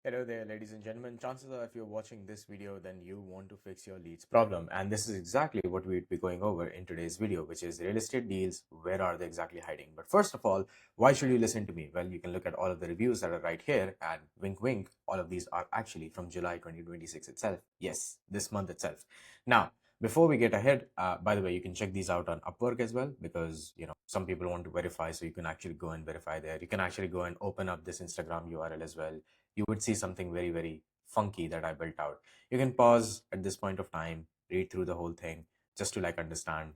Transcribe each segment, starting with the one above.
Hello there, ladies and gentlemen. Chances are, if you're watching this video, then you want to fix your leads problem. And this is exactly what we'd be going over in today's video, which is real estate deals. Where are they exactly hiding? But first of all, why should you listen to me? Well, you can look at all of the reviews that are right here, and wink, wink, all of these are actually from July 2026 itself. Yes, this month itself. Now, before we get ahead, by the way, you can check these out on Upwork as well, because some people want to verify, so you can actually go and verify there. You can actually go and open up this Instagram URL as well. You would see something very, very funky that I built out. You can pause at this point of time, read through the whole thing just to understand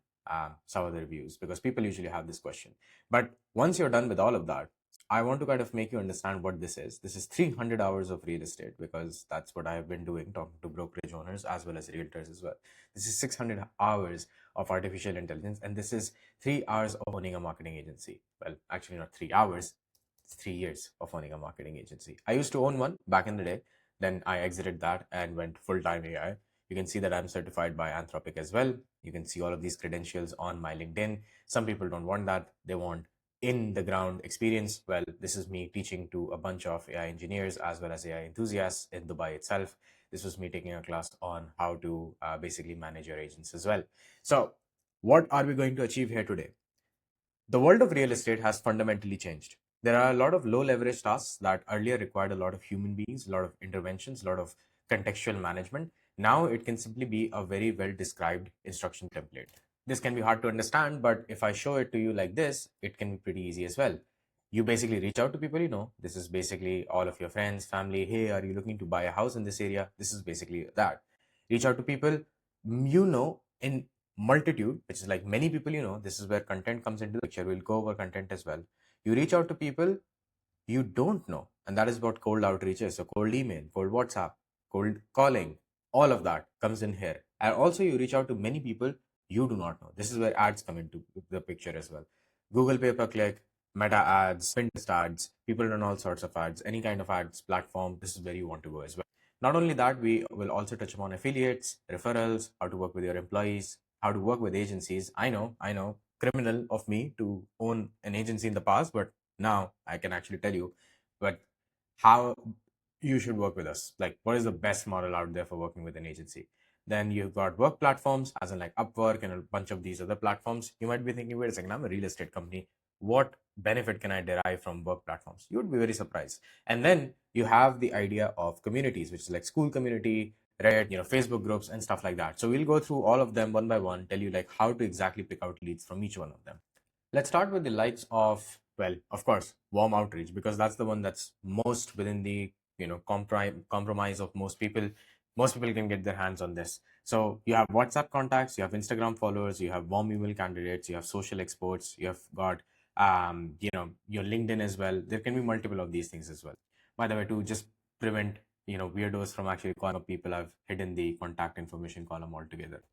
some of the reviews, because people usually have this question. But once you're done with all of that, I want to kind of make you understand what this is. This is 300 hours of real estate, because that's what I have been doing, talking to brokerage owners as well as realtors as well. This is 600 hours of artificial intelligence, and this is 3 hours of owning a marketing agency. Well, actually, not 3 hours, 3 years of owning a marketing agency. I used to own one back in the day. Then I exited that and went full-time AI. You can see that I'm certified by Anthropic as well. You can see all of these credentials on my LinkedIn. Some people don't want that. They want in the ground experience. Well, this is me teaching to a bunch of AI engineers as well as AI enthusiasts in Dubai itself. This was me taking a class on how to basically manage your agents as well. So what are we going to achieve here today? The world of real estate has fundamentally changed. There are a lot of low leverage tasks that earlier required a lot of human beings, a lot of interventions, a lot of contextual management. Now it can simply be a very well described instruction template. This can be hard to understand, but if I show it to you like this, it can be pretty easy as well. You basically reach out to people you know. This is basically all of your friends, family. Hey, are you looking to buy a house in this area? This is basically that. Reach out to people in multitude, which is like many people you know. This is where content comes into the picture. We'll go over content as well. You reach out to people you don't know, and that is what cold outreach is. So cold email, cold WhatsApp, cold calling, all of that comes in here. And also you reach out to many people you do not know. This is where ads come into the picture as well. Google pay per click, meta ads, Pinterest ads, people run all sorts of ads, any kind of ads platform. This is where you want to go as well. Not only that, we will also touch upon affiliates, referrals, how to work with your employees, how to work with agencies. I know, criminal of me to own an agency in the past, but now I can actually tell you, but how you should work with us. Like, what is the best model out there for working with an agency? Then you've got work platforms, as in like Upwork and a bunch of these other platforms. You might be thinking, wait a second, I'm a real estate company. What benefit can I derive from work platforms? You would be very surprised. And then you have the idea of communities, which is like school community, Reddit, Facebook groups and stuff like that. So we'll go through all of them one by one, tell you like how to exactly pick out leads from each one of them. Let's start with the likes of, well, of course, warm outreach, because that's the one that's most within the compromise of most people. Most people can get their hands on this. So you have WhatsApp contacts, you have Instagram followers, you have warm email candidates, you have social exports, you have got your LinkedIn as well. There can be multiple of these things as well. By the way, to just prevent weirdos from actually calling up people, I've hidden the contact information column altogether.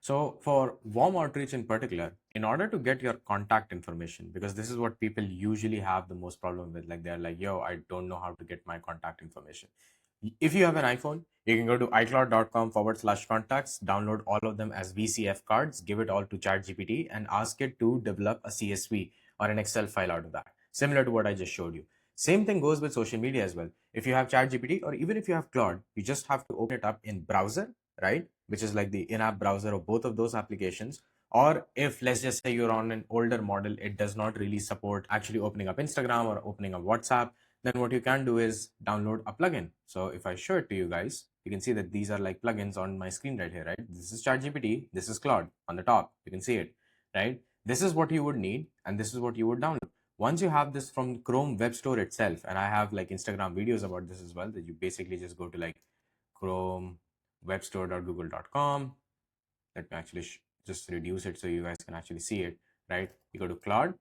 So for warm outreach in particular, in order to get your contact information, because this is what people usually have the most problem with, like they're like, yo, I don't know how to get my contact information. If you have an iPhone, you can go to icloud.com/contacts, download all of them as VCF cards, give it all to ChatGPT and ask it to develop a CSV or an Excel file out of that, similar to what I just showed you. Same thing goes with social media as well. If you have ChatGPT or even if you have Claude, you just have to open it up in browser, right? Which is like the in-app browser of both of those applications. Or if, let's just say, you're on an older model, it does not really support actually opening up Instagram or opening up WhatsApp, then what you can do is download a plugin. So if I show it to you guys, you can see that these are like plugins on my screen right here, right? This is ChatGPT, this is Claude on the top. You can see it, right? This is what you would need, and this is what you would download. Once you have this from Chrome Web Store itself, and I have like Instagram videos about this as well, that you basically just go to like Chrome webstore.google.com. Let me actually just reduce it so you guys can actually see it, right? You go to Claude,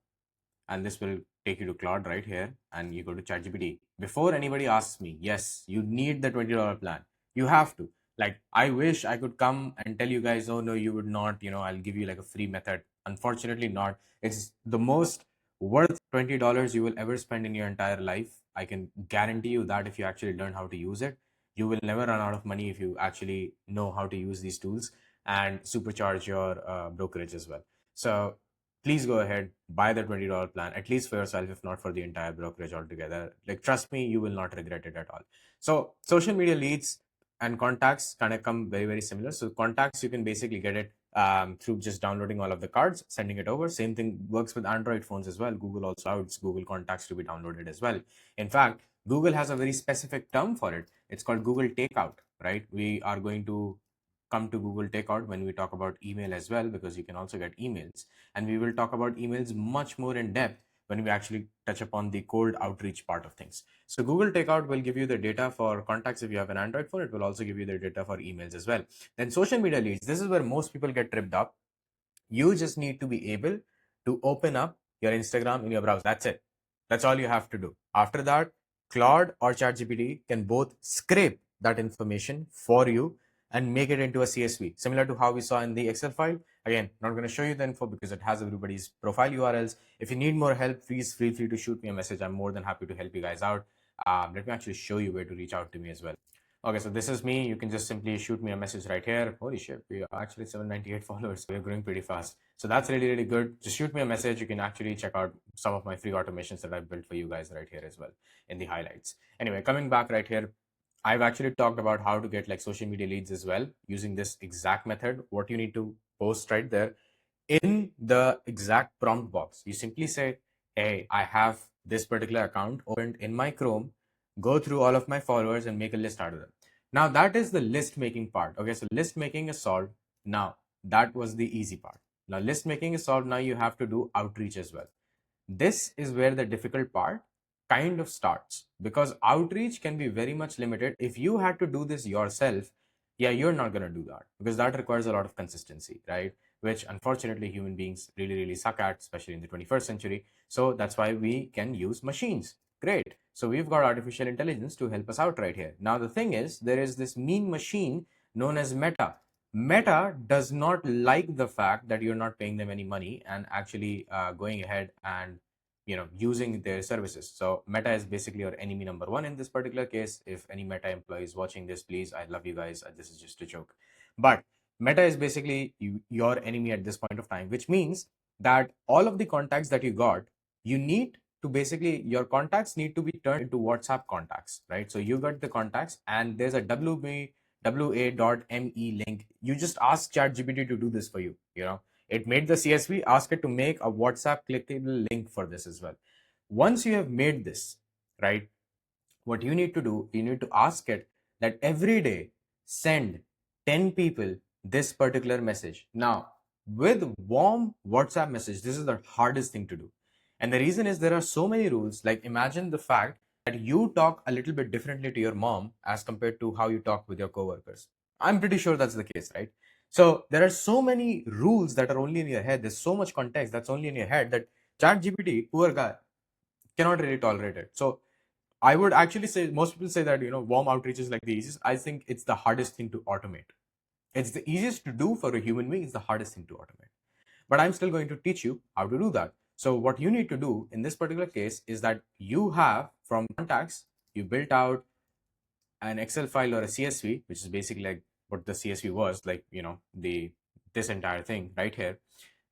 and this will take you to Claude right here, and you go to ChatGPT. Before anybody asks me, yes, you need the $20 plan. You have to. Like, I wish I could come and tell you guys, oh no, you would not, I'll give you like a free method. Unfortunately, not. It's the most worth $20 you will ever spend in your entire life. I can guarantee you that if you actually learn how to use it, you will never run out of money if you actually know how to use these tools and supercharge your brokerage as well. So please go ahead, buy the $20 plan, at least for yourself, if not for the entire brokerage altogether. Like, trust me, you will not regret it at all. So social media leads and contacts kind of come very, very similar. So contacts, you can basically get it through just downloading all of the cards, sending it over. Same thing works with Android phones as well. Google also allows Google Contacts to be downloaded as well. In fact, Google has a very specific term for it. It's called Google Takeout, right? We are going to come to Google Takeout when we talk about email as well, because you can also get emails. And we will talk about emails much more in depth when we actually touch upon the cold outreach part of things. So Google Takeout will give you the data for contacts if you have an Android phone. It will also give you the data for emails as well. Then social media leads. This is where most people get tripped up. You just need to be able to open up your Instagram in your browser. That's it. That's all you have to do. After that, Claude or ChatGPT can both scrape that information for you and make it into a CSV, similar to how we saw in the Excel file. Again, not going to show you the info because it has everybody's profile URLs. If you need more help, please feel free to shoot me a message. I'm more than happy to help you guys out. Let me actually show you where to reach out to me as well. Okay, so this is me. You can just simply shoot me a message right here. Holy shit, we are actually 798 followers. We're growing pretty fast. So that's really, really good. Just shoot me a message. You can actually check out some of my free automations that I've built for you guys right here as well in the highlights. Anyway, coming back right here, I've actually talked about how to get like social media leads as well using this exact method. What you need to post right there in the exact prompt box. You simply say, hey, I have this particular account opened in my Chrome. Go through all of my followers and make a list out of them. Now that is the list making part. Okay, so list making is solved. Now that was the easy part. Now list making is solved. Now you have to do outreach as well. This is where the difficult part kind of starts, because outreach can be very much limited. If you had to do this yourself, yeah, you're not going to do that because that requires a lot of consistency, right? Which unfortunately human beings really, really suck at, especially in the 21st century. So that's why we can use machines. Great. So we've got artificial intelligence to help us out right here. Now, the thing is, there is this mean machine known as Meta. Meta does not like the fact that you're not paying them any money and actually going ahead and using their services. So Meta is basically your enemy number one in this particular case. If any Meta employee is watching this, please, I love you guys. This is just a joke. But Meta is basically your enemy at this point of time, which means that all of the contacts that you got, you need to basically, your contacts need to be turned into WhatsApp contacts, right? So you got the contacts and there's a wa.me link. You just ask ChatGPT to do this for you. It made the CSV, ask it to make a WhatsApp clickable link for this as well. Once you have made this, right, what you need to do, you need to ask it that every day send 10 people this particular message. Now, with warm WhatsApp message, this is the hardest thing to do. And the reason is there are so many rules. Like imagine the fact that you talk a little bit differently to your mom as compared to how you talk with your coworkers. I'm pretty sure that's the case, right? So there are so many rules that are only in your head. There's so much context that's only in your head that ChatGPT, poor guy, cannot really tolerate it. So I would actually say most people say that warm outreach is like the easiest. I think it's the hardest thing to automate. It's the easiest to do for a human being. It's the hardest thing to automate. But I'm still going to teach you how to do that. So what you need to do in this particular case is that you have from contacts, you built out an Excel file or a CSV, which is basically like what the CSV was, like this entire thing right here.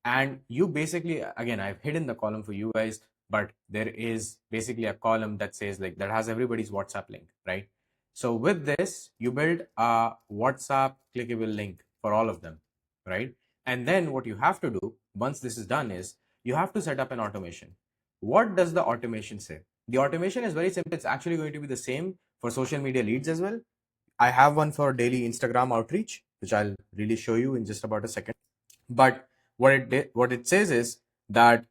And you basically, again, I've hidden the column for you guys, but there is basically a column that says like that has everybody's WhatsApp link, right? So with this, you build a WhatsApp clickable link for all of them, right? And then what you have to do once this is done is you have to set up an automation. What does the automation say? The automation is very simple. It's actually going to be the same for social media leads as well. I have one for daily Instagram outreach, which I'll really show you in just about a second. But what it says is that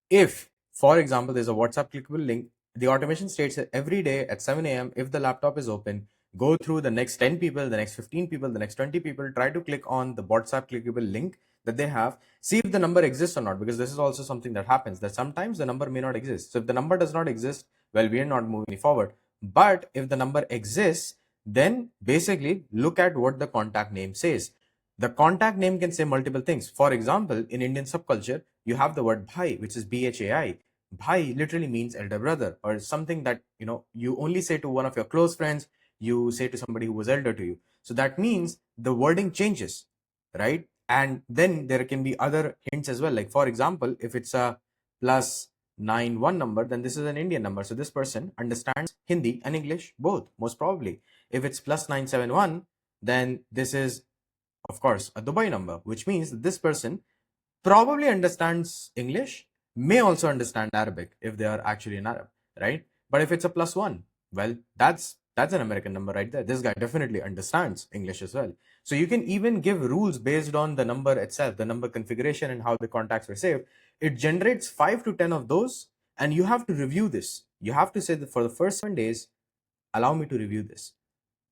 if, for example, there's a WhatsApp clickable link, the automation states that every day at 7 a.m., if the laptop is open, go through the next 10 people, the next 15 people, the next 20 people, try to click on the WhatsApp clickable link that they have, see if the number exists or not, because this is also something that happens, that sometimes the number may not exist. So if the number does not exist, well, we are not moving forward. But if the number exists, then basically look at what the contact name says. The contact name can say multiple things. For example, in Indian subculture, you have the word bhai, which is bhai. Bhai literally means elder brother, or something that you only say to one of your close friends, you say to somebody who was elder to you. So that means the wording changes, right? And then there can be other hints as well. Like for example, if it's a +91 number, then this is an Indian number. So this person understands Hindi and English both, most probably. If it's +971, then this is, of course, a Dubai number, which means that this person probably understands English, may also understand Arabic if they are actually an Arab, right? But if it's a +1, well, that's an American number right there. This guy definitely understands English as well. So you can even give rules based on the number itself, the number configuration and how the contacts were saved. It generates 5 to 10 of those, and you have to review this. You have to say that for the first 7 days, allow me to review this.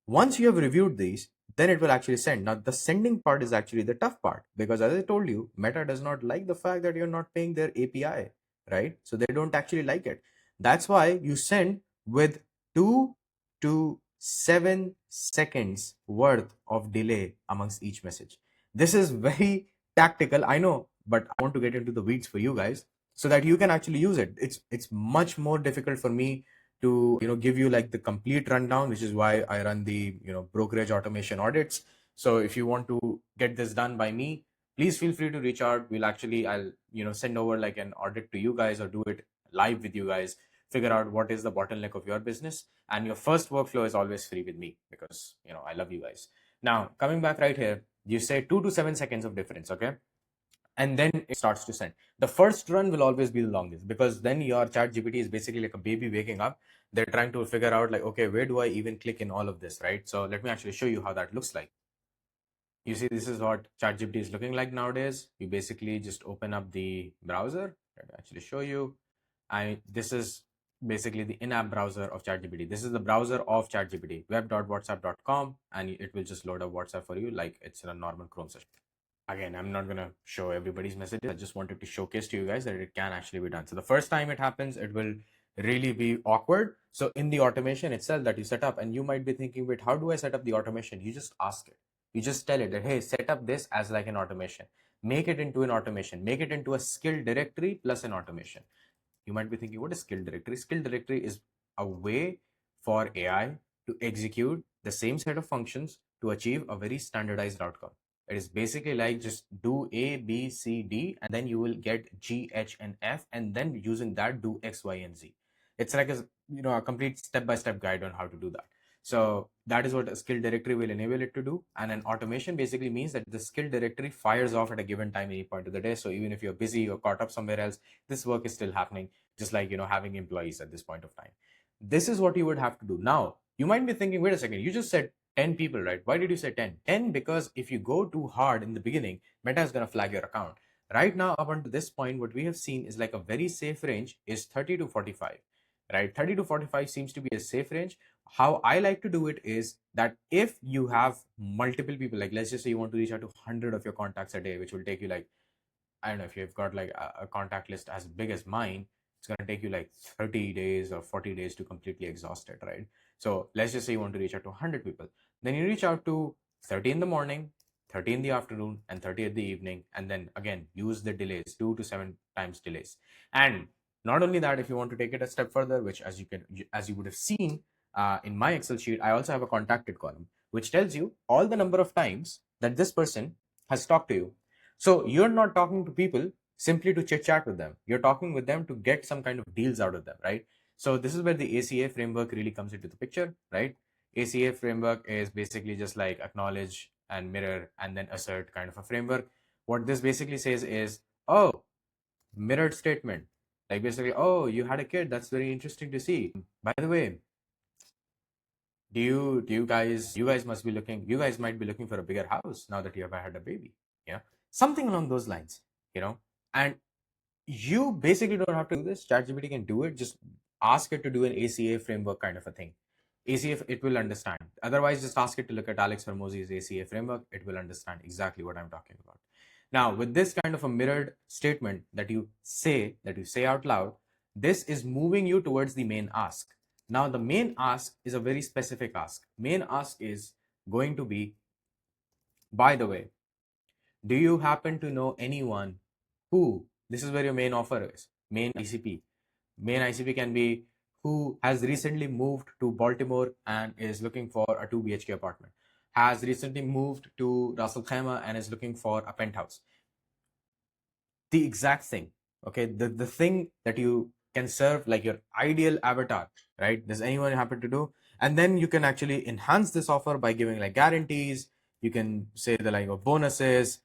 Once you have reviewed these, then it will actually send. Now, the sending part is actually the tough part, because as I told you, Meta does not like the fact that you're not paying their API, right? So they don't actually like it. That's why you send with 2 to 7 seconds worth of delay amongst each message. This is very tactical, I know, but I want to get into the weeds for you guys so that you can actually use it. It's much more difficult for me to give you like the complete rundown, which is why I run the brokerage automation audits. So if you want to get this done by me, please feel free to reach out. I'll send over like an audit to you guys, or do it live with you guys, figure out what is the bottleneck of your business, and your first workflow is always free with me, because I love you guys. Now coming back right here, you say 2 to 7 seconds of difference, okay? And then it starts to send. The first run will always be the longest, because then your chat GPT is basically like a baby waking up. They're trying to figure out like, okay, where do I even click in all of this, right? So let me actually show you how that looks like. You see, this is what ChatGPT is looking like nowadays. You basically just open up the browser. Let me actually show you. This is basically the in-app browser of ChatGPT. This is the browser of ChatGPT, web.whatsapp.com, and it will just load up WhatsApp for you like it's in a normal Chrome session. Again, I'm not going to show everybody's messages. I just wanted to showcase to you guys that it can actually be done. So the first time it happens, it will really be awkward. So in the automation itself that you set up, and you might be thinking, wait, how do I set up the automation? You just ask it. You just tell it that, hey, set up this as like an automation. Make it into an automation. Make it into a skill directory plus an automation. You might be thinking, what is skill directory? Skill directory is a way for AI to execute the same set of functions to achieve a very standardized outcome. It is basically like just do A, B, C, D, and then you will get G, H, and F, and then using that do X, Y, and Z. It's like a complete step-by-step guide on how to do that. So that is what a skill directory will enable it to do. And an automation basically means that the skill directory fires off at a given time, any point of the day. So even if you're busy or caught up somewhere else, this work is still happening, just like having employees at this point of time. This is what you would have to do. Now, you might be thinking, wait a second, you just said 10 people, right? Why did you say 10? 10 because if you go too hard in the beginning, Meta is going to flag your account. Right now, up until this point, what we have seen is like a very safe range is 30 to 45, right? 30 to 45 seems to be a safe range. How I like to do it is that if you have multiple people, like let's just say you want to reach out to 100 of your contacts a day, which will take you like, I don't know, if you've got like a contact list as big as mine, it's going to take you like 30 days or 40 days to completely exhaust it, right? So let's just say you want to reach out to 100 people. Then you reach out to 30 in the morning, 30 in the afternoon, and 30 at the evening. And then again, use the delays, 2 to 7 times delays. And not only that, if you want to take it a step further, which as you would have seen in my Excel sheet, I also have a contacted column, which tells you all the number of times that this person has talked to you. So you're not talking to people simply to chit chat with them. You're talking with them to get some kind of deals out of them, right? So this is where the ACA framework really comes into the picture, right? ACA framework is basically just like acknowledge and mirror and then assert kind of a framework. What this basically says is, oh, mirrored statement. Like basically, oh, you had a kid. That's very interesting to see. By the way, you guys might be looking for a bigger house now that you have had a baby. Yeah. Something along those lines, and you basically don't have to do this. ChatGPT can do it. Just ask it to do an ACA framework kind of a thing. ACA, it will understand. Otherwise, just ask it to look at Alex Hormozzi's ACA framework. It will understand exactly what I'm talking about. Now, with this kind of a mirrored statement that you say out loud, this is moving you towards the main ask. Now, the main ask is a very specific ask. Main ask is going to be, by the way, do you happen to know anyone who, this is where your main offer is, main ICP. Main ICP can be who has recently moved to Baltimore and is looking for a 2 BHK apartment. has recently moved to Ras Al Khaimah and is looking for a penthouse. The exact thing. Okay, the thing that you can serve like your ideal avatar, right? Does anyone happen to do? And then you can actually enhance this offer by giving like guarantees. You can say the like of bonuses,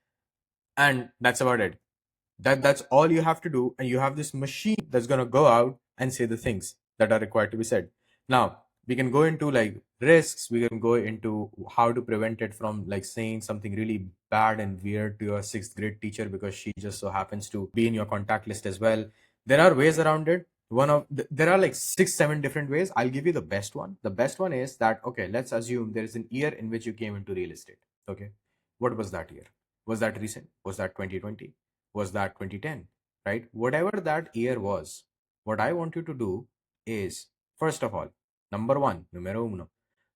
and that's about it. That's all you have to do, and you have this machine that's going to go out and say the things that are required to be said. Now we can go into like risks, we can go into how to prevent it from like saying something really bad and weird to your sixth grade teacher because she just so happens to be in your contact list as well. There are ways around it. There are like 6 7 different ways. I'll give you the best one. The best one is that, okay, let's assume there is an year in which you came into real estate. Okay, what was that year? Was that recent? Was that 2020? Was that 2010? Right? Whatever that year was, what I want you to do is, first of all, number one, numero uno,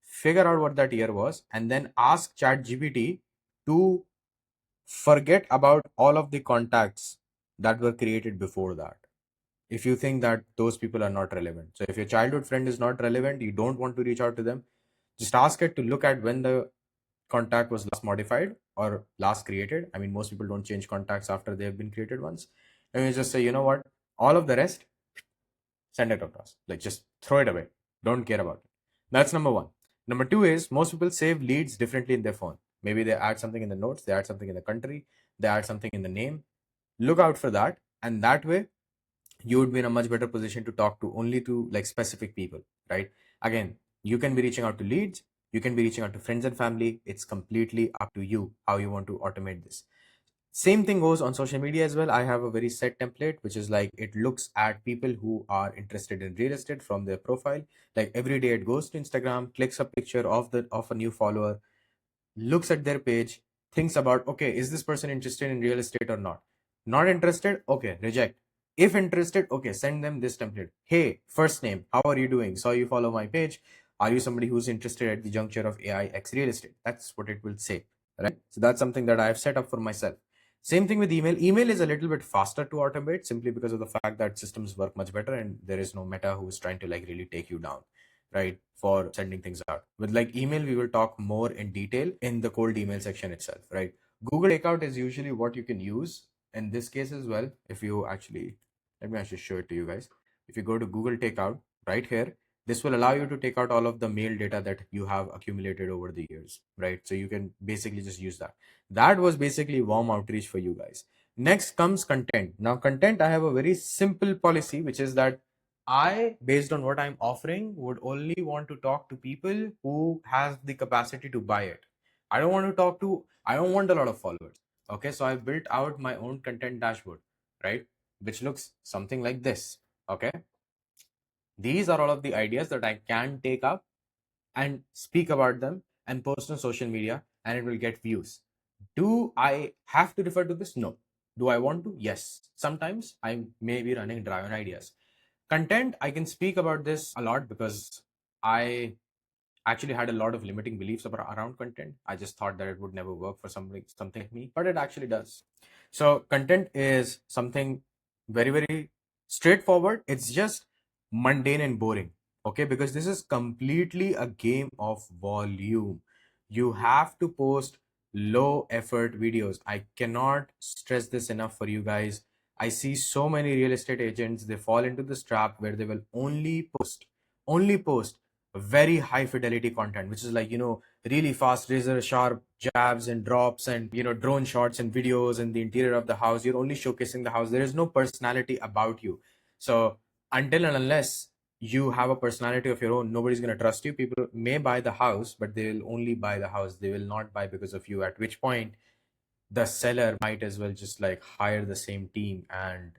figure out what that year was and then ask ChatGPT to forget about all of the contacts that were created before that. If you think that those people are not relevant. So if your childhood friend is not relevant, you don't want to reach out to them, just ask it to look at when the contact was last modified or last created. I mean, most people don't change contacts after they have been created once. And you just say, you know what, all of the rest, send it across. Like just throw it away. Don't care about it. That's number one. Number two is most people save leads differently in their phone. Maybe they add something in the notes, they add something in the country, they add something in the name. Look out for that. And that way, you would be in a much better position to talk to only to like specific people, right? Again, you can be reaching out to leads, you can be reaching out to friends and family. It's completely up to you how you want to automate this. Same thing goes on social media as well. I have a very set template, which is like it looks at people who are interested in real estate from their profile. Like every day it goes to Instagram, clicks a picture of a new follower, looks at their page, thinks about, okay, is this person interested in real estate or not? Not interested? Okay, reject. If interested, okay, send them this template. Hey, first name, how are you doing? Saw you follow my page. Are you somebody who's interested at the juncture of AI X real estate? That's what it will say, right? So that's something that I have set up for myself. Same thing with email. Email is a little bit faster to automate simply because of the fact that systems work much better and there is no meta who is trying to like really take you down, right, for sending things out. With like email, we will talk more in detail in the cold email section itself, right? Google Takeout is usually what you can use in this case as well. If you actually, let me actually show it to you guys. If you go to Google Takeout right here, this will allow you to take out all of the mail data that you have accumulated over the years, right? So you can basically just use that. That was basically warm outreach for you guys. Next comes content. Now, content, I have a very simple policy, which is that I, based on what I'm offering, would only want to talk to people who has the capacity to buy it. I don't want to talk to, I don't want a lot of followers. Okay, so I built out my own content dashboard, right? Which looks something like this. Okay, these are all of the ideas that I can take up and speak about them and post on social media, and it will get views. Do I have to refer to this? No. Do I want to? Yes. Sometimes I may be running dry on ideas. Content, I can speak about this a lot because I actually had a lot of limiting beliefs around content. I just thought that it would never work for something like me, but it actually does. So content is something very, very straightforward. It's just mundane and boring. Okay, because this is completely a game of volume. You have to post low effort videos. I cannot stress this enough for you guys. I see so many real estate agents, they fall into this trap where they will only post very high fidelity content, which is like, really fast razor sharp jabs and drops and, drone shots and videos and the interior of the house. You're only showcasing the house. There is no personality about you. So until and unless you have a personality of your own, nobody's going to trust you. People may buy the house, but they will only buy the house. They will not buy because of you, at which point the seller might as well just like hire the same team and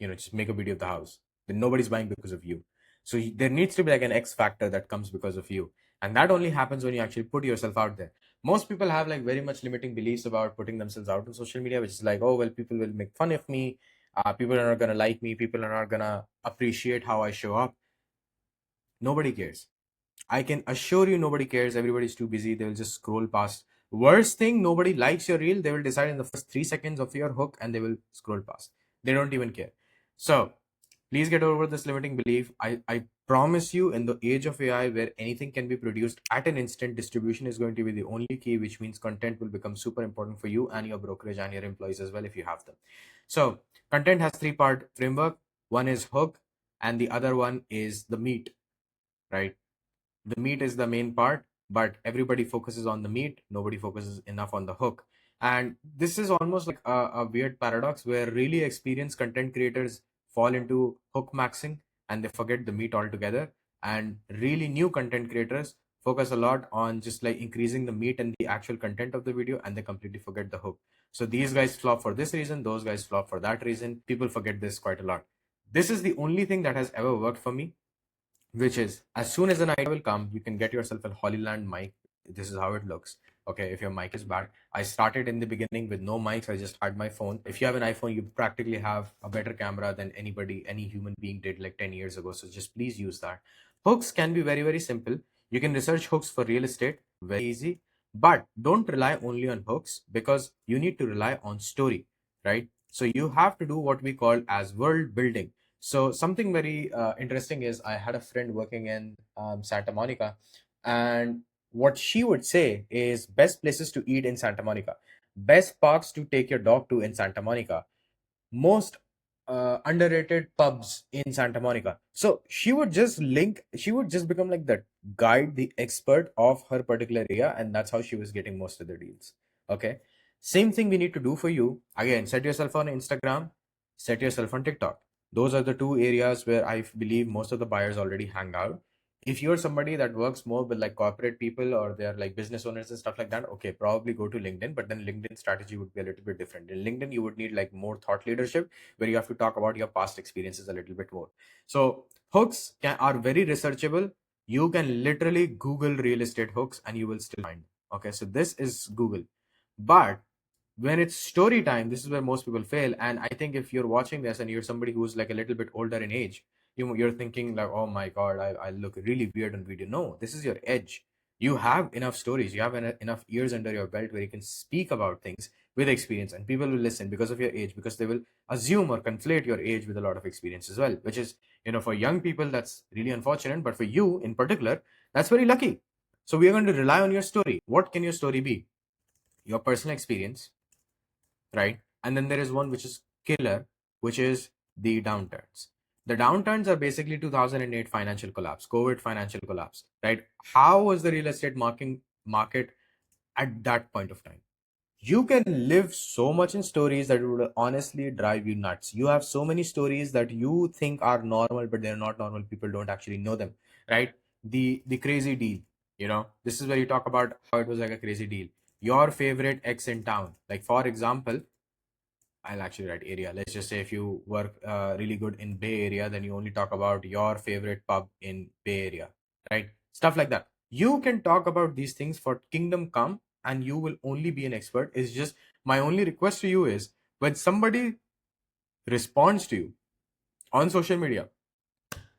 just make a video of the house. Then nobody's buying because of you. So there needs to be like an X factor that comes because of you. And that only happens when you actually put yourself out there. Most people have like very much limiting beliefs about putting themselves out on social media, which is like, oh, well, people will make fun of me. People are not going to like me. People are not going to appreciate how I show up. Nobody cares. I can assure you nobody cares. Everybody's too busy. They will just scroll past. Worst thing, nobody likes your reel. They will decide in the first 3 seconds of your hook and they will scroll past. They don't even care. So please get over this limiting belief. I promise you, in the age of AI where anything can be produced at an instant, distribution is going to be the only key, which means content will become super important for you and your brokerage and your employees as well if you have them. So content has three-part framework. One is hook, and the other one is the meat, right? The meat is the main part, but everybody focuses on the meat, nobody focuses enough on the hook. And this is almost like a weird paradox where really experienced content creators fall into hook maxing and they forget the meat altogether, and really new content creators focus a lot on just like increasing the meat and the actual content of the video, and they completely forget the hook. So these guys flop for this reason, those guys flop for that reason. People forget this quite a lot. This is the only thing that has ever worked for me, which is as soon as an idea will come, you can get yourself a Holyland mic. This is how it looks. Okay, if your mic is bad, I started in the beginning with no mics. I just had my phone. If you have an iPhone, you practically have a better camera than anybody, any human being did like 10 years ago. So just please use that. Hooks can be very, very simple. You can research hooks for real estate, very easy. But don't rely only on hooks, because you need to rely on story, right? So you have to do what we call as world building. So something very interesting is I had a friend working in Santa Monica, and what she would say is best places to eat in Santa Monica, best parks to take your dog to in Santa Monica, most underrated pubs in Santa Monica. So she would just become like the guide, the expert of her particular area, and that's how she was getting most of the deals. Okay. Same thing we need to do for you. Again, set yourself on Instagram, set yourself on TikTok. Those are the two areas where I believe most of the buyers already hang out. If you're somebody that works more with like corporate people or they're like business owners and stuff like that, okay, probably go to LinkedIn, but then LinkedIn strategy would be a little bit different. In LinkedIn, you would need like more thought leadership where you have to talk about your past experiences a little bit more. So hooks are very researchable. You can literally Google real estate hooks and you will still find. Okay, so this is Google. But when it's story time, this is where most people fail. And I think if you're watching this and you're somebody who's like a little bit older in age, you're thinking like, oh my God, I look really weird on video. No, this is your edge. You have enough stories, you have enough years under your belt where you can speak about things with experience, and people will listen because of your age, because they will assume or conflate your age with a lot of experience as well, which is, for young people, that's really unfortunate. But for you in particular, that's very lucky. So we are going to rely on your story. What can your story be? Your personal experience, right? And then there is one which is killer, which is the downturns. The downturns are basically 2008 financial collapse, COVID financial collapse, right? How was the real estate market at that point of time? You can live so much in stories that would honestly drive you nuts. You have so many stories that you think are normal, but they're not normal. People don't actually know them, right? The crazy deal, this is where you talk about how it was like a crazy deal. Your favorite ex in town, like for example, I'll actually write area. Let's just say if you work really good in Bay Area, then you only talk about your favorite pub in Bay Area, right? Stuff like that. You can talk about these things for kingdom come, and you will only be an expert. It's just my only request to you is when somebody responds to you on social media,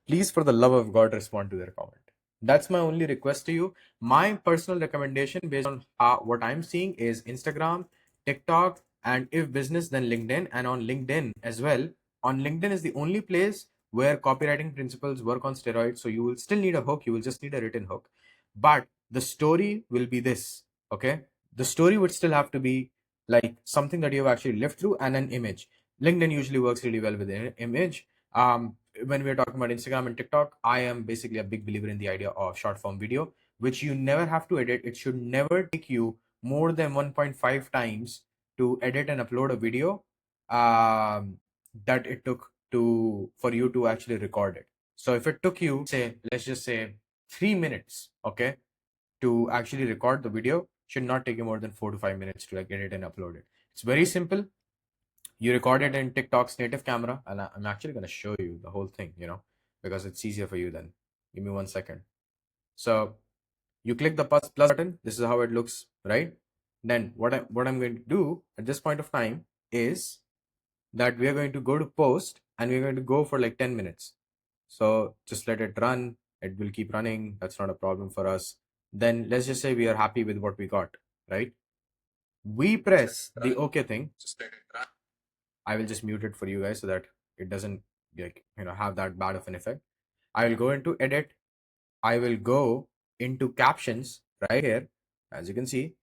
please, for the love of God, respond to their comment. That's my only request to you. My personal recommendation based on what I'm seeing is Instagram, TikTok, and if business, then LinkedIn. And on LinkedIn as well. On LinkedIn is the only place where copywriting principles work on steroids. So you will still need a hook. You will just need a written hook. But the story will be this. Okay. The story would still have to be like something that you've actually lived through, and an image. LinkedIn usually works really well with an image. When we're talking about Instagram and TikTok, I am basically a big believer in the idea of short form video, which you never have to edit. It should never take you more than 1.5 times to edit and upload a video that it took to for you to actually record it. So if it took you, say, let's just say 3 minutes, okay, to actually record the video, should not take you more than 4 to 5 minutes to like edit and upload it. It's very simple. You record it in TikTok's native camera, and I'm actually going to show you the whole thing, because it's easier for you then. Give me 1 second. So you click the plus button. This is how it looks, right? Then what I'm going to do at this point of time is that we are going to go to post, and we're going to go for like 10 minutes. So just let it run. It will keep running. That's not a problem for us. Then let's just say we are happy with what we got, right? We press the OK thing. I will just mute it for you guys so that it doesn't like have that bad of an effect. I will go into edit. I will go into captions right here, as you can see.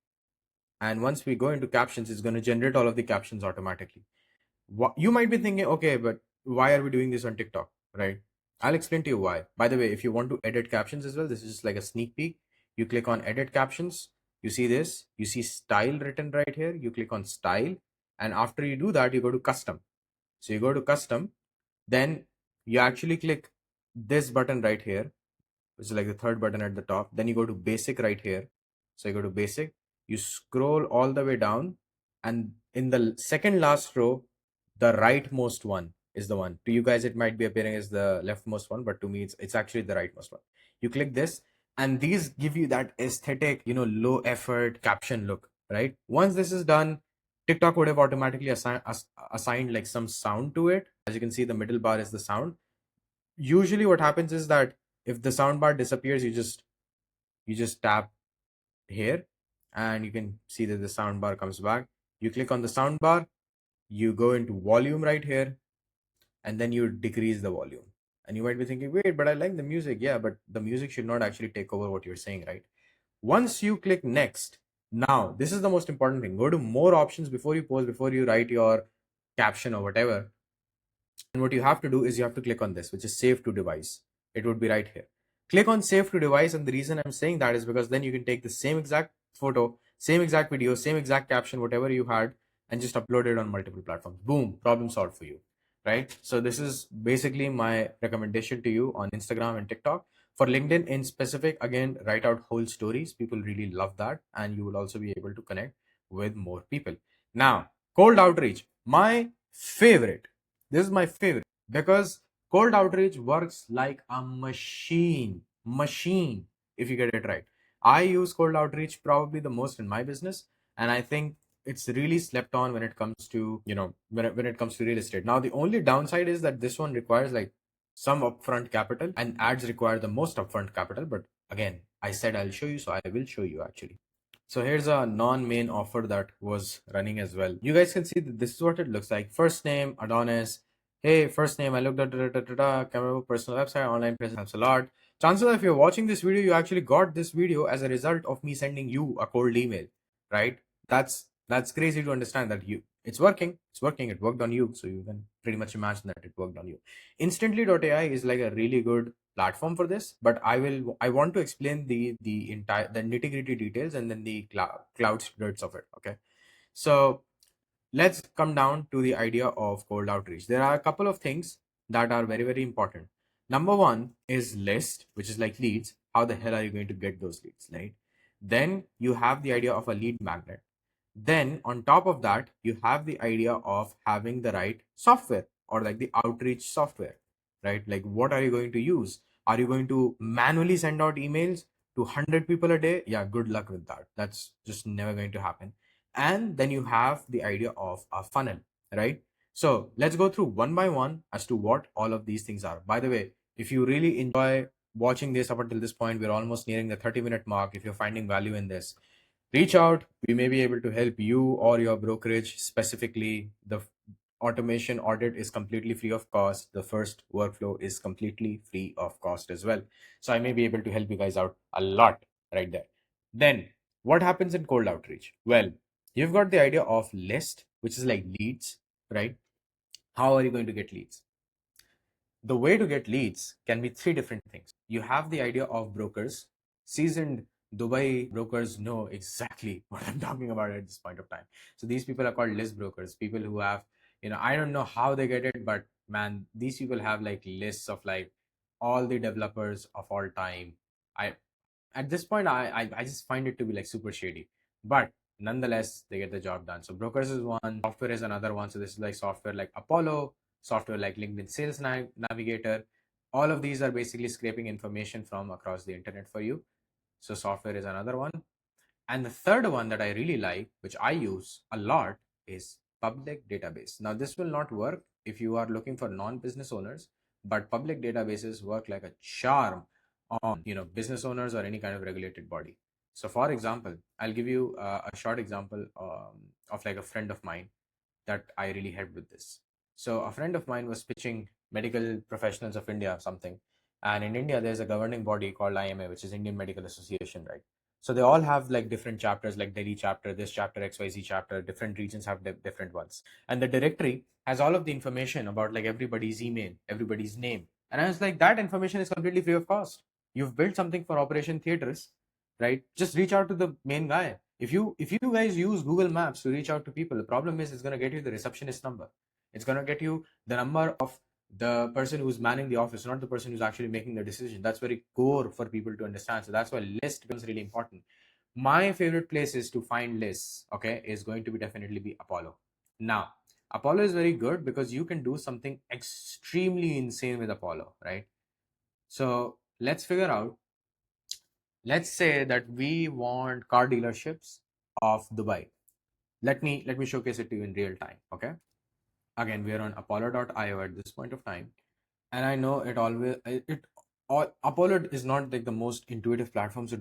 And once we go into captions, it's going to generate all of the captions automatically. You might be thinking, okay, but why are we doing this on TikTok, right? I'll explain to you why. By the way, if you want to edit captions as well, this is just like a sneak peek. You click on edit captions. You see this, you see style written right here. You click on style. And after you do that, you go to custom. So you go to custom, then you actually click this button right here, which is like the third button at the top. Then you go to basic right here. So you go to basic, you scroll all the way down, and in the second last row, the rightmost one is the one. To you guys, it might be appearing as the leftmost one, but to me, it's actually the rightmost one. You click this, and these give you that aesthetic, low effort caption look, right? Once this is done, TikTok would have automatically assigned like some sound to it. As you can see, the middle bar is the sound. Usually what happens is that if the sound bar disappears, you just tap here, and you can see that the sound bar comes back. You click on the sound bar, you go into volume right here, and then you decrease the volume. And you might be thinking, wait, but I like the music. Yeah, but the music should not actually take over what you're saying, right? Once you click next, now this is the most important thing. Go to more options before you post, before you write your caption or whatever. And what you have to do is you have to click on this, which is save to device. It would be right here. Click on save to device. And the reason I'm saying that is because then you can take the same exact photo, same exact video, same exact caption, whatever you had, and just upload it on multiple platforms. Boom, problem solved for you. Right? So this is basically my recommendation to you on Instagram and TikTok. For LinkedIn in specific, again, write out whole stories. People really love that. And you will also be able to connect with more people. Now, cold outreach, my favorite. This is my favorite because cold outreach works like a machine if you get it right. I use cold outreach probably the most in my business, and I think it's really slept on when it comes to when it comes to real estate. Now the only downside is that this one requires like some upfront capital, and ads require the most upfront capital. But again, I said I'll show you, so I will show you actually. So here's a non-main offer that was running as well. You guys can see that this is what it looks like. First name, Adonis. Hey, first name, I looked at camera, personal website, online presence helps a lot. Chances are if you're watching this video, you actually got this video as a result of me sending you a cold email, right? That's crazy to understand that it's working. It's working. It worked on you. So you can pretty much imagine that it worked on you. Instantly.ai is like a really good platform for this, but I want to explain the entire the nitty gritty details and then the cloud secrets of it. Okay, so let's come down to the idea of cold outreach. There are a couple of things that are very, very important. Number one is list, which is like leads. How the hell are you going to get those leads, right? Then you have the idea of a lead magnet. Then on top of that, you have the idea of having the right software or like the outreach software, right? Like what are you going to use? Are you going to manually send out emails to 100 people a day? Yeah, good luck with that. That's just never going to happen. And then you have the idea of a funnel, right? So let's go through one by one as to what all of these things are. By the way, if you really enjoy watching this up until this point, we're almost nearing the 30-minute mark. If you're finding value in this, reach out. We may be able to help you or your brokerage. Specifically, the automation audit is completely free of cost. The first workflow is completely free of cost as well. So I may be able to help you guys out a lot right there. Then what happens in cold outreach? Well, you've got the idea of list, which is like leads, right? How are you going to get leads? The way to get leads can be three different things. You have the idea of brokers. Seasoned Dubai brokers know exactly what I'm talking about at this point of time. So these people are called list brokers, people who have, I don't know how they get it, but man, these people have like lists of like all the developers of all time. I At this point, I just find it to be like super shady, but nonetheless they get the job done. So brokers is one, software is another one. So this is like software like Apollo, software like LinkedIn Sales Navigator. All of these are basically scraping information from across the internet for you. So software is another one. And the third one that I really like, which I use a lot, is public database. Now, this will not work if you are looking for non-business owners, but public databases work like a charm on business owners or any kind of regulated body. So, for example, I'll give you a short example of like a friend of mine that I really helped with this. So, a friend of mine was pitching medical professionals of India something, And in India, there's a governing body called IMA, which is Indian Medical Association, right? So they all have like different chapters, like Delhi chapter, this chapter, XYZ chapter. Different regions have different ones, and the directory has all of the information about like everybody's email, everybody's name. And I was like, that information is completely free of cost. You've built something for Operation Theaters, right? Just reach out to the main guy. If you guys use Google Maps to reach out to people, the problem is it's going to get you the receptionist number. It's going to get you the number of the person who's manning the office, not the person who's actually making the decision. That's very core for people to understand. So that's why list becomes really important. My favorite places to find lists, okay, is going to be definitely be Apollo. Now, Apollo is very good because you can do something extremely insane with Apollo, right? So let's figure out, let's say that we want car dealerships of Dubai. Let me showcase it to you in real time. Okay. Again, we are on apollo.io at this point of time. And I know it always it all Apollo is not like the most intuitive platform. So